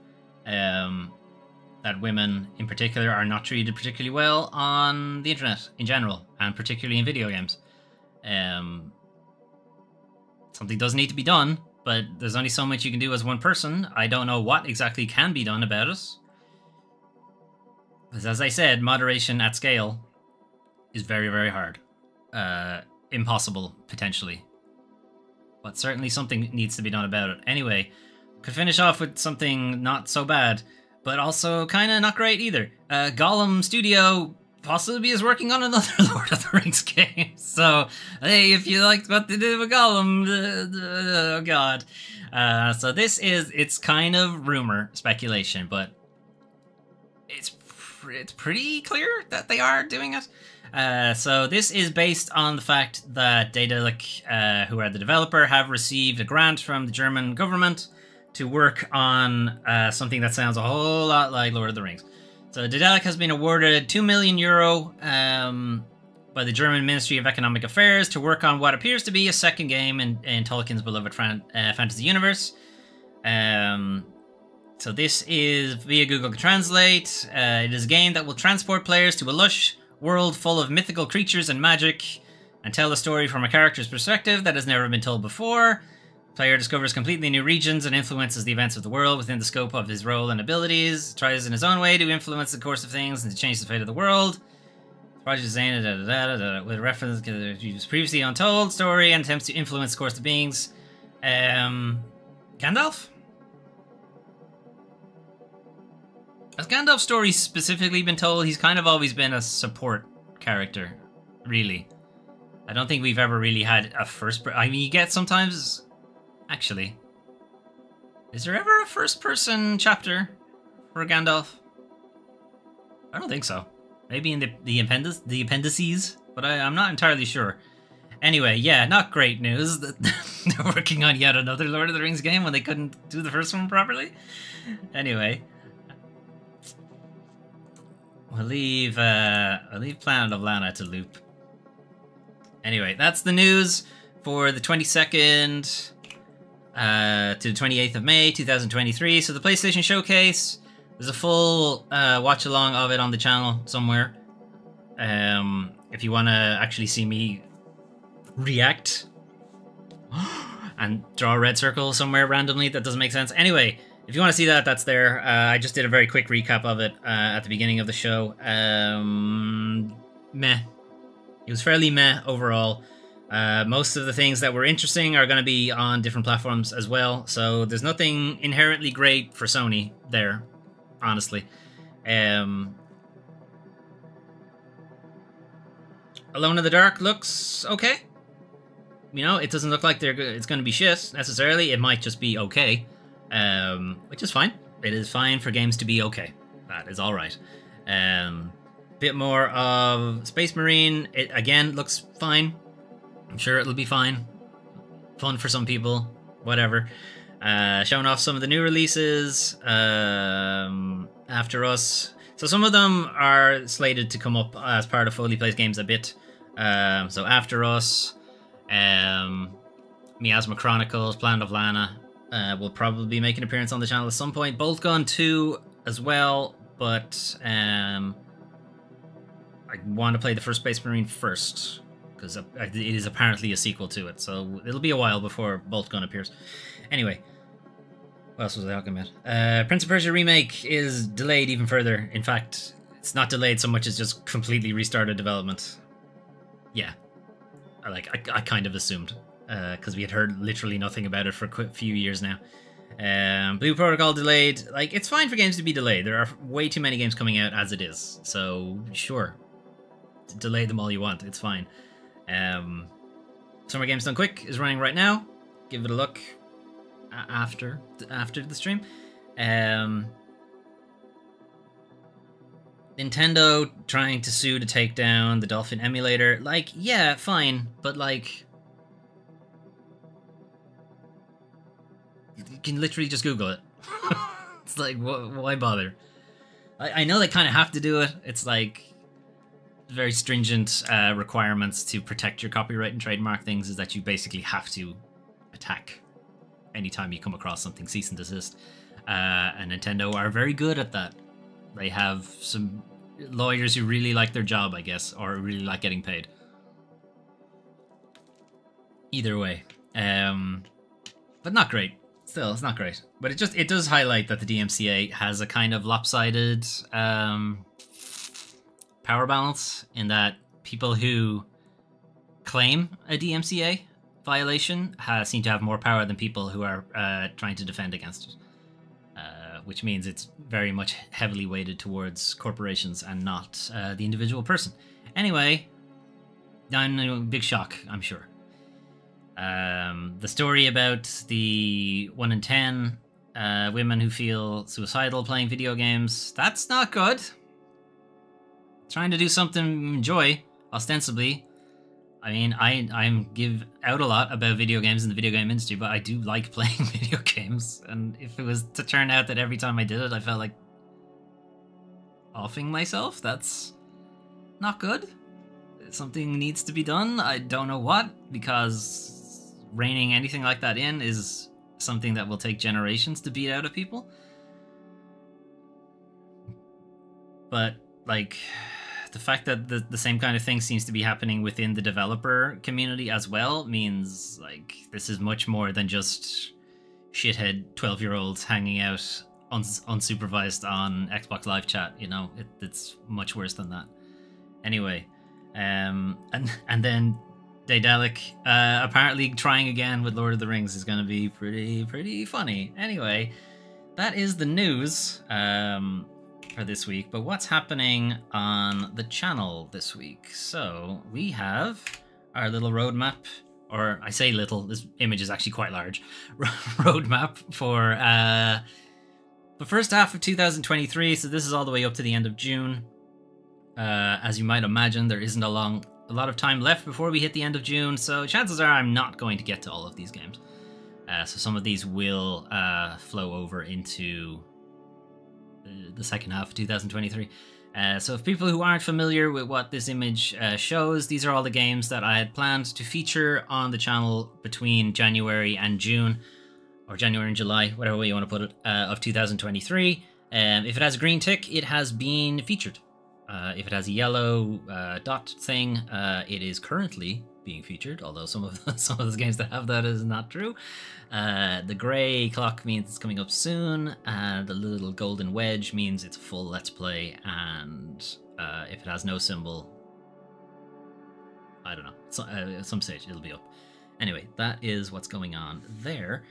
That women, in particular, are not treated particularly well on the internet in general, and particularly in video games. Something does need to be done, but there's only so much you can do as one person. I don't know what exactly can be done about it. Because as I said, moderation at scale is very, very hard. Impossible, potentially. But certainly something needs to be done about it. Anyway, could finish off with something not so bad, but also kind of not great either. Gollum Studio possibly is working on another Lord of the Rings game. So, hey, if you liked what they did with Gollum, oh god. So this is, it's kind of rumor, speculation, but it's pretty clear that they are doing it. So this is based on the fact that Daedalic, who are the developer, have received a grant from the German government to work on something that sounds a whole lot like Lord of the Rings. So Daedalic has been awarded €2 million by the German Ministry of Economic Affairs to work on what appears to be a second game in Tolkien's beloved fantasy universe. So this is via Google Translate. It is a game that will transport players to a lush world full of mythical creatures and magic, and tell a story from a character's perspective that has never been told before. Player discovers completely new regions and influences the events of the world within the scope of his role and abilities. Tries in his own way to influence the course of things and to change the fate of the world. Project design with reference to the previously untold story and attempts to influence the course of beings. Gandalf? Has Gandalf's story specifically been told? He's kind of always been a support character, really. I don't think we've ever really had a I mean, you get sometimes... Actually, is there ever a first-person chapter for Gandalf? I don't think so. Maybe in the appendices, but I'm not entirely sure. Anyway, yeah, not great news that they're working on yet another Lord of the Rings game when they couldn't do the first one properly. Anyway, we'll leave Planet of Lana to loop. Anyway, that's the news for the 22nd. To the 28th of May, 2023. So the PlayStation Showcase, there's a full watch-along of it on the channel somewhere. If you want to actually see me react and draw a red circle somewhere randomly, that doesn't make sense. Anyway, if you want to see that, that's there. I just did a very quick recap of it at the beginning of the show. Meh. It was fairly meh overall. Most of the things that were interesting are going to be on different platforms as well, so there's nothing inherently great for Sony there, honestly. Alone in the Dark looks okay. You know, it doesn't look like it's going to be shit, necessarily. It might just be okay, which is fine. It is fine for games to be okay. That is alright. Bit more of Space Marine. It, again, looks fine. I'm sure it'll be fine. Fun for some people. Whatever. Showing off some of the new releases. After Us. So some of them are slated to come up as part of Foley Plays Games a bit. So After Us. Miasma Chronicles. Planet of Lana. Will probably make an appearance on the channel at some point. Bolt Gun 2 as well. But I want to play the first Space Marine first, because it is apparently a sequel to it, so it'll be a while before Bolt Gun appears. Anyway, what else was I talking about? Prince of Persia Remake is delayed even further. In fact, it's not delayed so much as just completely restarted development. Yeah, I kind of assumed, because we had heard literally nothing about it for a few years now. Blue Protocol delayed. Like, it's fine for games to be delayed. There are way too many games coming out as it is, so sure, delay them all you want. It's fine. Summer Games Done Quick is running right now. Give it a look after the stream. Nintendo trying to sue to take down the Dolphin emulator. Like, yeah, fine, but like, you can literally just Google it. It's like, why bother? I know they kind of have to do it. It's like very stringent requirements to protect your copyright and trademark things, is that you basically have to attack anytime you come across something, cease and desist. And Nintendo are very good at that. They have some lawyers who really like their job, I guess, or really like getting paid. Either way. But not great. Still, it's not great. But it does highlight that the DMCA has a kind of lopsided power balance in that people who claim a DMCA violation seem to have more power than people who are trying to defend against it. Which means it's very much heavily weighted towards corporations and not the individual person. Anyway, big shock, I'm sure. The story about the 1 in 10 women who feel suicidal playing video games, that's not good. Trying to do something you enjoy, ostensibly. I mean, I give out a lot about video games in the video game industry, but I do like playing video games. And if it was to turn out that every time I did it, I felt like offing myself, that's not good. Something needs to be done. I don't know what, because reining anything like that in is something that will take generations to beat out of people. But, like, the fact that the same kind of thing seems to be happening within the developer community as well means, like, this is much more than just shithead 12-year-olds hanging out unsupervised on Xbox Live Chat, you know? It's much worse than that. Anyway, and then Daedalic apparently trying again with Lord of the Rings is going to be pretty funny. Anyway, that is the news for this week, but what's happening on the channel this week? So we have our little roadmap, or I say little, this image is actually quite large, roadmap for the first half of 2023, so this is all the way up to the end of June. As you might imagine, there isn't a lot of time left before we hit the end of June, so chances are I'm not going to get to all of these games. So some of these will flow over into the second half of 2023. So if people who aren't familiar with what this image shows, these are all the games that I had planned to feature on the channel between January and June, or January and July, whatever way you want to put it, of 2023. If it has a green tick, it has been featured. If it has a yellow dot thing, it is currently being featured, although some of the games that have that is not true. The grey clock means it's coming up soon, the little golden wedge means it's a full Let's Play, and if it has no symbol, I don't know, at some stage it'll be up. Anyway, that is what's going on there.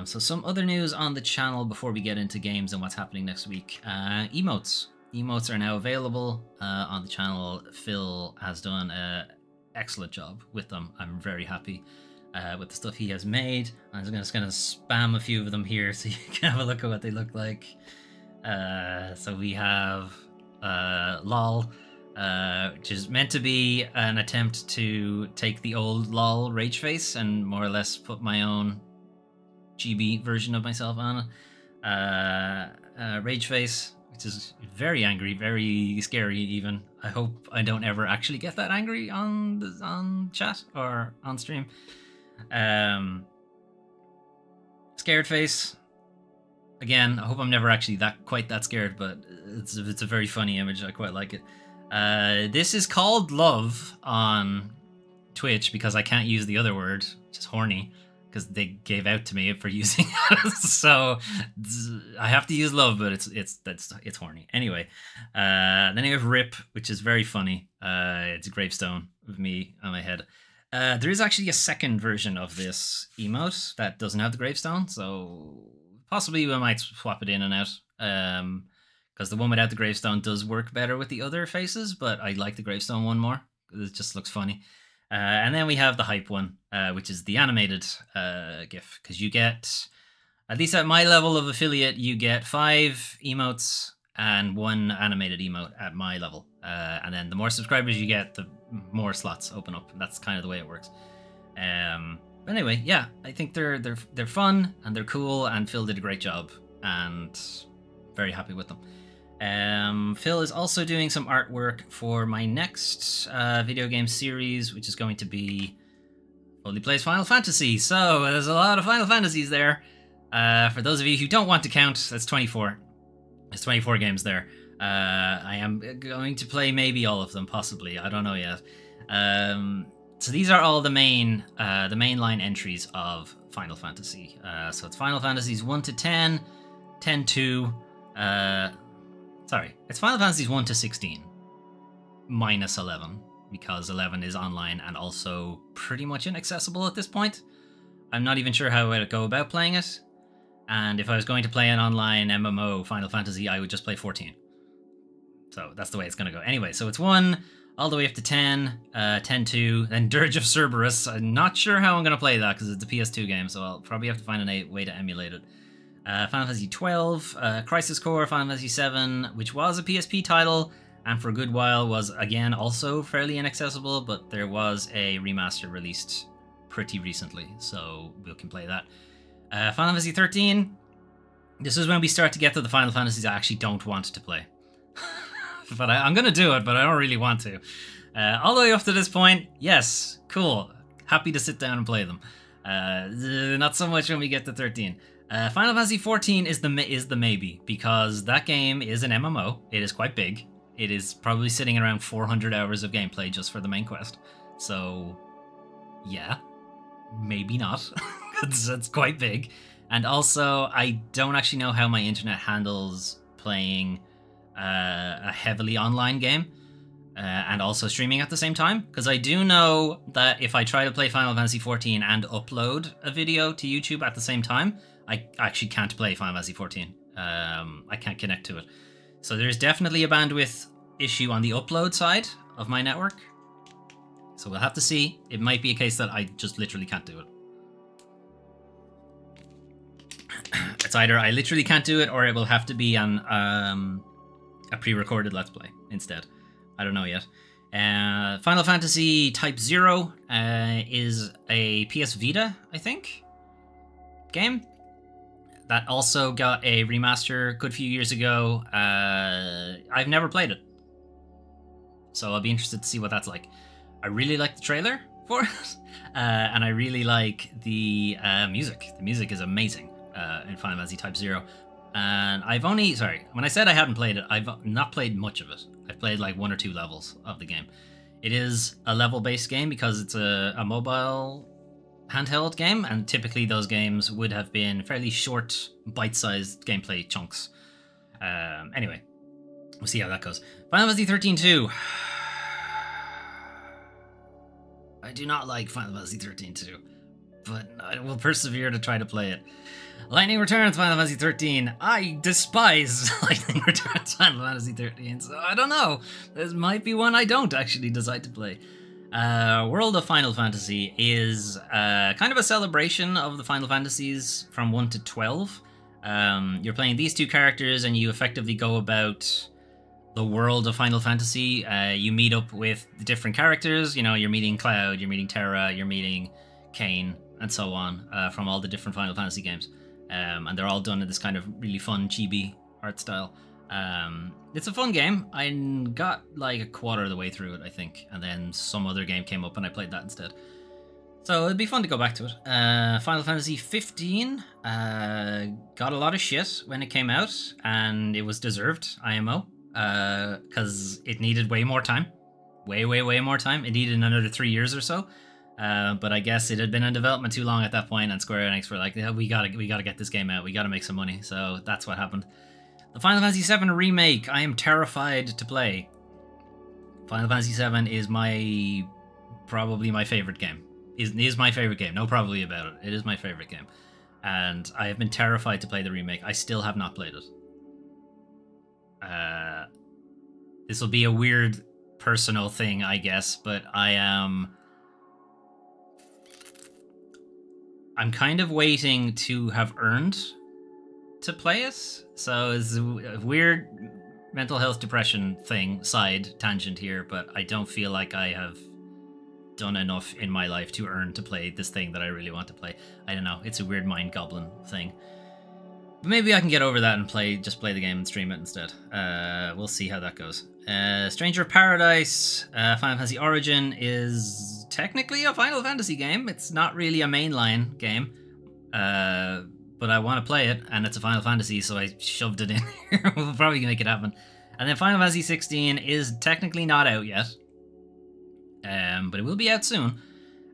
So some other news on the channel before we get into games and what's happening next week. Emotes. Emotes are now available on the channel. Phil has done an excellent job with them. I'm very happy with the stuff he has made. I'm just going to spam a few of them here so you can have a look at what they look like. So we have LOL, which is meant to be an attempt to take the old LOL rage face and more or less put my own GB version of myself on rage face, which is very angry, very scary even. I hope I don't ever actually get that angry on chat or on stream. Scared face. Again, I hope I'm never actually quite that scared, but it's a very funny image. I quite like it. This is called love on Twitch because I can't use the other word, which is horny, because they gave out to me for using it. So I have to use love, but it's horny. Anyway, then you have Rip, which is very funny. It's a gravestone with me on my head. There is actually a second version of this emote that doesn't have the gravestone, so possibly we might swap it in and out. Because the one without the gravestone does work better with the other faces, but I like the gravestone one more. It just looks funny. And then we have the hype one, which is the animated GIF, because you get, at least at my level of affiliate, you get 5 emotes and 1 animated emote at my level. And then the more subscribers you get, the more slots open up. That's kind of the way it works. But anyway, yeah, I think they're fun and they're cool, and Phil did a great job, and very happy with them. Phil is also doing some artwork for my next video game series, which is going to be Foley Plays Final Fantasy. So there's a lot of Final Fantasies there. For those of you who don't want to count, that's 24. There's 24 games there. I am going to play maybe all of them, possibly. I don't know yet. So these are all the mainline entries of Final Fantasy. So it's Final Fantasies 1 to 10, 10 to... sorry, it's Final Fantasies 1 to 16. minus 11, because 11 is online and also pretty much inaccessible at this point. I'm not even sure how I would go about playing it. And if I was going to play an online MMO Final Fantasy, I would just play 14. So that's the way it's going to go. Anyway, so it's 1 all the way up to 10, 10-2, then Dirge of Cerberus. I'm not sure how I'm going to play that because it's a PS2 game, so I'll probably have to find a way to emulate it. Final Fantasy 12, Crisis Core, Final Fantasy 7, which was a PSP title, and for a good while was, again, also fairly inaccessible, but there was a remaster released pretty recently, so we can play that. Final Fantasy 13, this is when we start to get to the Final Fantasies I actually don't want to play. But I'm going to do it, but I don't really want to. All the way up to this point, yes, cool. Happy to sit down and play them. Not so much when we get to 13. Final Fantasy 14 is the maybe, because that game is an MMO. It is quite big. It is probably sitting around 400 hours of gameplay just for the main quest. So, yeah, maybe not. That's quite big. And also, I don't actually know how my internet handles playing a heavily online game and also streaming at the same time. Because I do know that if I try to play Final Fantasy 14 and upload a video to YouTube at the same time, I actually can't play Final Fantasy 14. I can't connect to it. So there's definitely a bandwidth issue on the upload side of my network. So we'll have to see. It might be a case that I just literally can't do it. It's either I literally can't do it, or it will have to be on a pre-recorded Let's Play instead. I don't know yet. Final Fantasy Type 0 is a PS Vita, I think, game that also got a remaster a good few years ago. I've never played it, so I'll be interested to see what that's like. I really like the trailer for it, and I really like the music. The music is amazing in Final Fantasy Type 0. And I've only, when I said I hadn't played it, I've not played much of it. I've played like 1 or 2 levels of the game. It is a level-based game because it's a mobile handheld game, and typically those games would have been fairly short, bite-sized gameplay chunks. Anyway, we'll see how that goes. Final Fantasy 13-2. I do not like Final Fantasy 13-2, but I will persevere to try to play it. Lightning Returns Final Fantasy 13. I despise Lightning Returns Final Fantasy 13, so I don't know. This might be one I don't actually decide to play. World of Final Fantasy is kind of a celebration of the Final Fantasies from 1 to 12. You're playing these 2 characters and you effectively go about the world of Final Fantasy. You meet up with the different characters. You know, you're meeting Cloud, you're meeting Terra, you're meeting Kain, and so on, from all the different Final Fantasy games. And they're all done in this kind of really fun chibi art style. It's a fun game. I got like a quarter of the way through it, I think, and then some other game came up and I played that instead. So it'd be fun to go back to it. Final Fantasy 15 got a lot of shit when it came out, and it was deserved, IMO, because it needed way more time. Way more time. It needed another 3 years or so. But I guess it had been in development too long at that point, and Square Enix were like, yeah, we gotta get this game out. We gotta make some money. So that's what happened. The Final Fantasy VII Remake, I am terrified to play. Final Fantasy VII is probably my favorite game. Is my favorite game. No probably about it. It is my favorite game. And I have been terrified to play the remake. I still have not played it. This will be a weird personal thing, I guess, but I'm kind of waiting to have earned to play it. So it's a weird mental health depression thing, side tangent here, but I don't feel like I have done enough in my life to earn to play this thing that I really want to play. I don't know. It's a weird mind goblin thing. But maybe I can get over that and just play the game and stream it instead. We'll see how that goes. Stranger of Paradise, Final Fantasy Origin is technically a Final Fantasy game. It's not really a mainline game, but I want to play it, and it's a Final Fantasy, so I shoved it in here. We'll probably make it happen. And then Final Fantasy 16 is technically not out yet, but it will be out soon.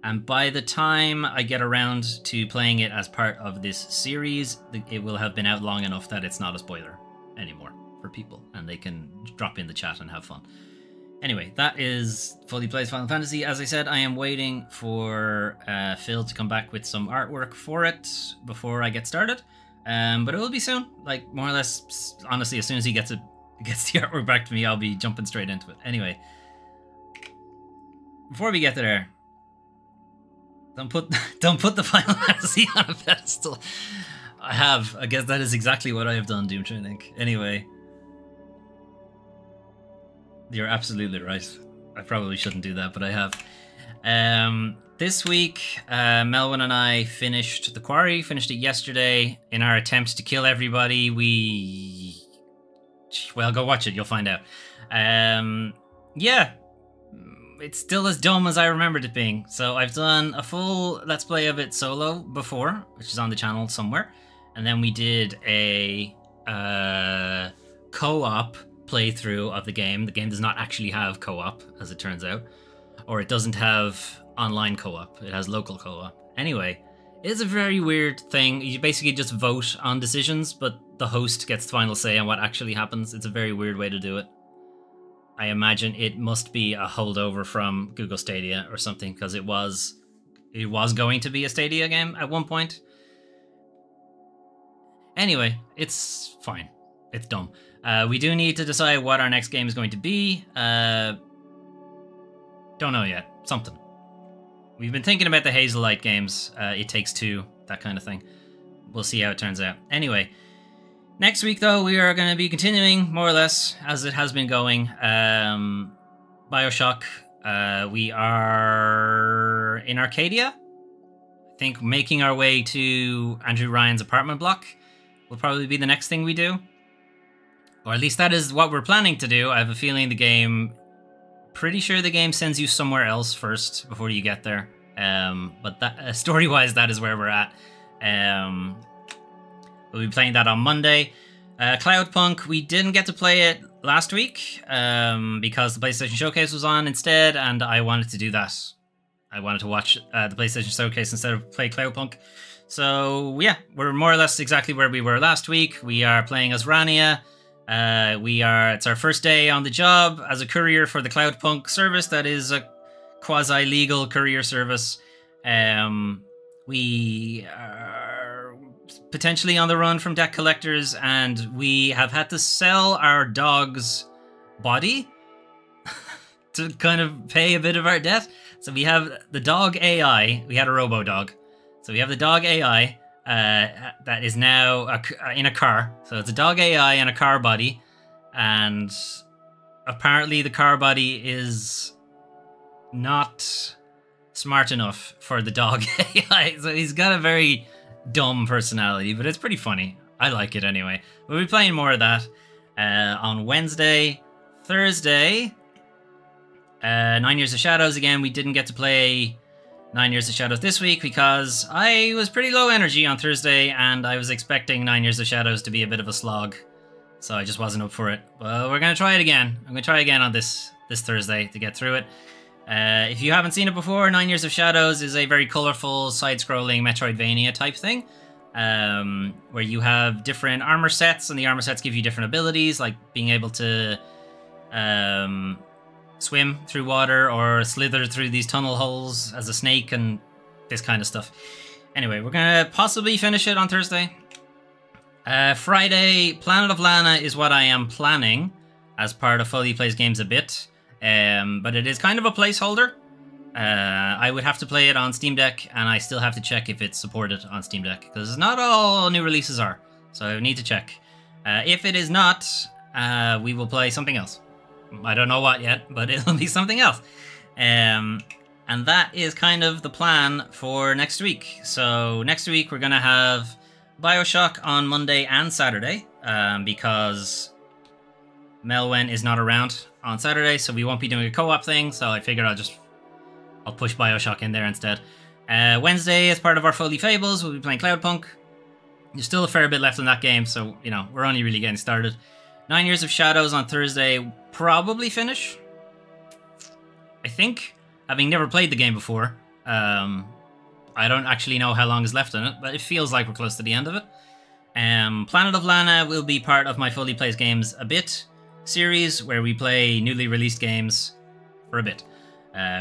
And by the time I get around to playing it as part of this series, it will have been out long enough that it's not a spoiler anymore for people, and they can drop in the chat and have fun. Anyway, that is Foley Plays Final Fantasy. As I said, I am waiting for Phil to come back with some artwork for it before I get started. But it will be soon. Like, more or less, honestly, as soon as he gets the artwork back to me, I'll be jumping straight into it. Anyway, before we get there, don't put the Final Fantasy on a pedestal. I guess that is exactly what I have done, Doom Training. Anyway. You're absolutely right. I probably shouldn't do that, but I have. This week, Melvin and I finished The Quarry, finished it yesterday. In our attempt to kill everybody, well, go watch it, you'll find out. Yeah, it's still as dumb as I remembered it being. So I've done a full Let's Play of it solo before, which is on the channel somewhere. And then we did a co-op playthrough of the game. The game does not actually have co-op, as it turns out, or it doesn't have online co-op. It has local co-op. Anyway, it's a very weird thing. You basically just vote on decisions, but the host gets the final say on what actually happens. It's a very weird way to do it. I imagine it must be a holdover from Google Stadia or something, because it was going to be a Stadia game at one point. Anyway, it's fine. It's dumb. We do need to decide what our next game is going to be. Don't know yet. Something. We've been thinking about the Hazelight games. It Takes Two, that kind of thing. We'll see how it turns out. Anyway, next week, though, we are going to be continuing, more or less, as it has been going. Bioshock. We are in Arcadia. I think making our way to Andrew Ryan's apartment block will probably be the next thing we do. Or at least that is what we're planning to do. I have a feeling pretty sure the game sends you somewhere else first before you get there. But that story-wise, that is where we're at. We'll be playing that on Monday. Cloudpunk, we didn't get to play it last week because the PlayStation Showcase was on instead, and I wanted to do that. I wanted to watch the PlayStation Showcase instead of play Cloudpunk. So yeah, we're more or less exactly where we were last week. We are playing as Rania. It's our first day on the job as a courier for the Cloudpunk service. That is a quasi-legal courier service. We are potentially on the run from debt collectors, and we have had to sell our dog's body to kind of pay a bit of our debt. So we have the dog AI. We had a robo-dog. So we have the dog AI that is now in a car. So it's a dog AI and a car body. And apparently the car body is not smart enough for the dog AI. So he's got a very dumb personality, but it's pretty funny. I like it anyway. We'll be playing more of that on Wednesday. Thursday, 9 Years of Shadows again. We didn't get to play 9 Years of Shadows this week because I was pretty low energy on Thursday and I was expecting 9 Years of Shadows to be a bit of a slog. So I just wasn't up for it. Well, we're going to try it again. I'm going to try again on this Thursday to get through it. If you haven't seen it before, 9 Years of Shadows is a very colorful, side-scrolling Metroidvania type thing. Where you have different armor sets, and the armor sets give you different abilities, like being able to swim through water or slither through these tunnel holes as a snake and this kind of stuff. Anyway, we're going to possibly finish it on Thursday. Friday, Planet of Lana is what I am planning as part of Foley Plays Games a Bit. But it is kind of a placeholder. I would have to play it on Steam Deck, and I still have to check if it's supported on Steam Deck, because not all new releases are, so I need to check. If it is not, we will play something else. I don't know what yet, but it'll be something else. And that is kind of the plan for next week. So next week we're going to have Bioshock on Monday and Saturday, because Melwen is not around on Saturday, so we won't be doing a co-op thing, so I figured I'll push Bioshock in there instead. Wednesday, as part of our Foley Fables, we'll be playing Cloudpunk. There's still a fair bit left in that game, so, you know, we're only really getting started. 9 Years of Shadows on Thursday, probably finish. I think, having never played the game before, I don't actually know how long is left in it, but it feels like we're close to the end of it. Planet of Lana will be part of my Foley Plays Games a bit. series where we play newly released games for a bit,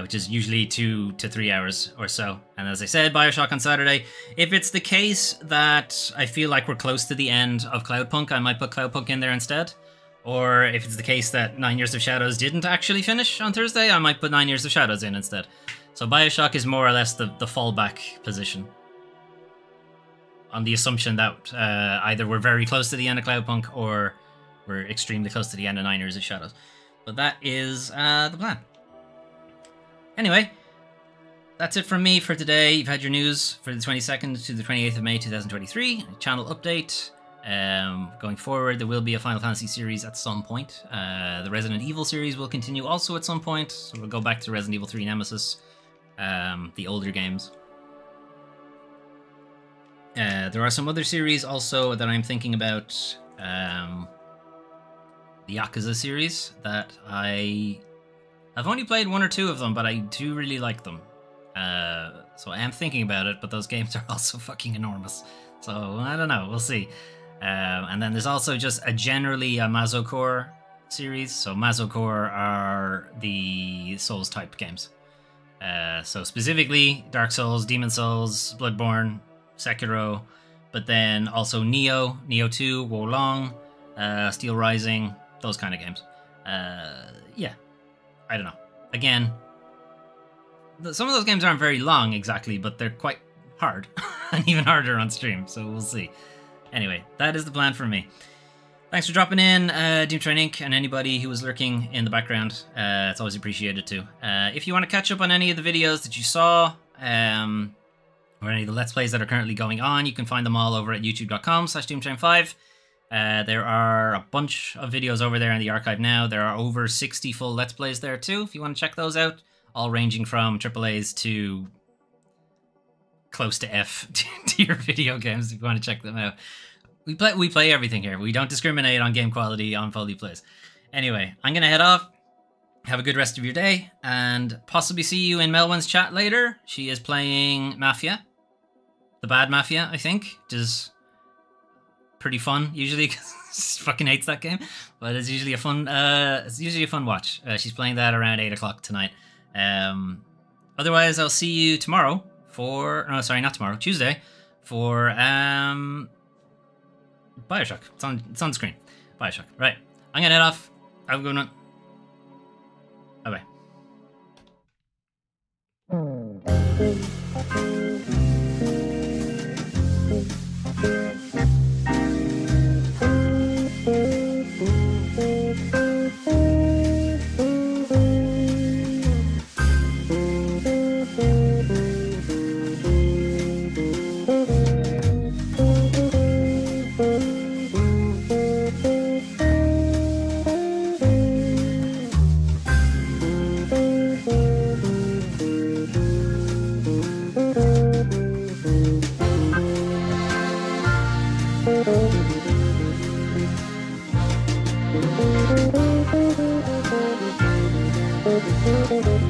which is usually 2 to 3 hours or so. And as I said, Bioshock on Saturday. If it's the case that I feel like we're close to the end of Cloudpunk, I might put Cloudpunk in there instead. Or if it's the case that 9 Years of Shadows didn't actually finish on Thursday, I might put 9 Years of Shadows in instead. So Bioshock is more or less the fallback position, on the assumption that either we're very close to the end of Cloudpunk or we're extremely close to the end of 9 Years of Shadows. But that is the plan. Anyway, that's it from me for today. You've had your news for the 22nd to the 28th of May 2023. Channel update. Going forward, there will be a Final Fantasy series at some point. The Resident Evil series will continue also at some point. So we'll go back to Resident Evil 3 Nemesis, the older games. There are some other series also that I'm thinking about. The Yakuza series that I've only played 1 or 2 of them, but I do really like them. So I am thinking about it, but those games are also fucking enormous. So I don't know, we'll see. And then there's also just generally a Mazocore series. So Mazocore are the Souls type games. So specifically Dark Souls, Demon Souls, Bloodborne, Sekiro, but then also Neo 2, Wo Long, Steel Rising, those kind of games. Yeah, I don't know. Again, some of those games aren't very long exactly, but they're quite hard, and even harder on stream, so we'll see. Anyway, that is the plan for me. Thanks for dropping in, Doomtrain Inc., and anybody who was lurking in the background. It's always appreciated too. If you want to catch up on any of the videos that you saw, or any of the Let's Plays that are currently going on, you can find them all over at youtube.com/Doomtrain5. There are a bunch of videos over there in the archive now. There are over 60 full Let's Plays there too, if you want to check those out. All ranging from AAAs to close to F tier video games, if you want to check them out. We play everything here. We don't discriminate on game quality on Foley Plays. Anyway, I'm going to head off. Have a good rest of your day, and possibly see you in Melwyn's chat later. She is playing Mafia. The Bad Mafia, I think, which is pretty fun usually, because she fucking hates that game, but it's usually a fun watch. She's playing that around 8 o'clock tonight. Otherwise, I'll see you tomorrow for not tomorrow, Tuesday, for Bioshock. It's on the screen. Bioshock. Right. I'm gonna head off. Have a good one. Bye bye. Thank you.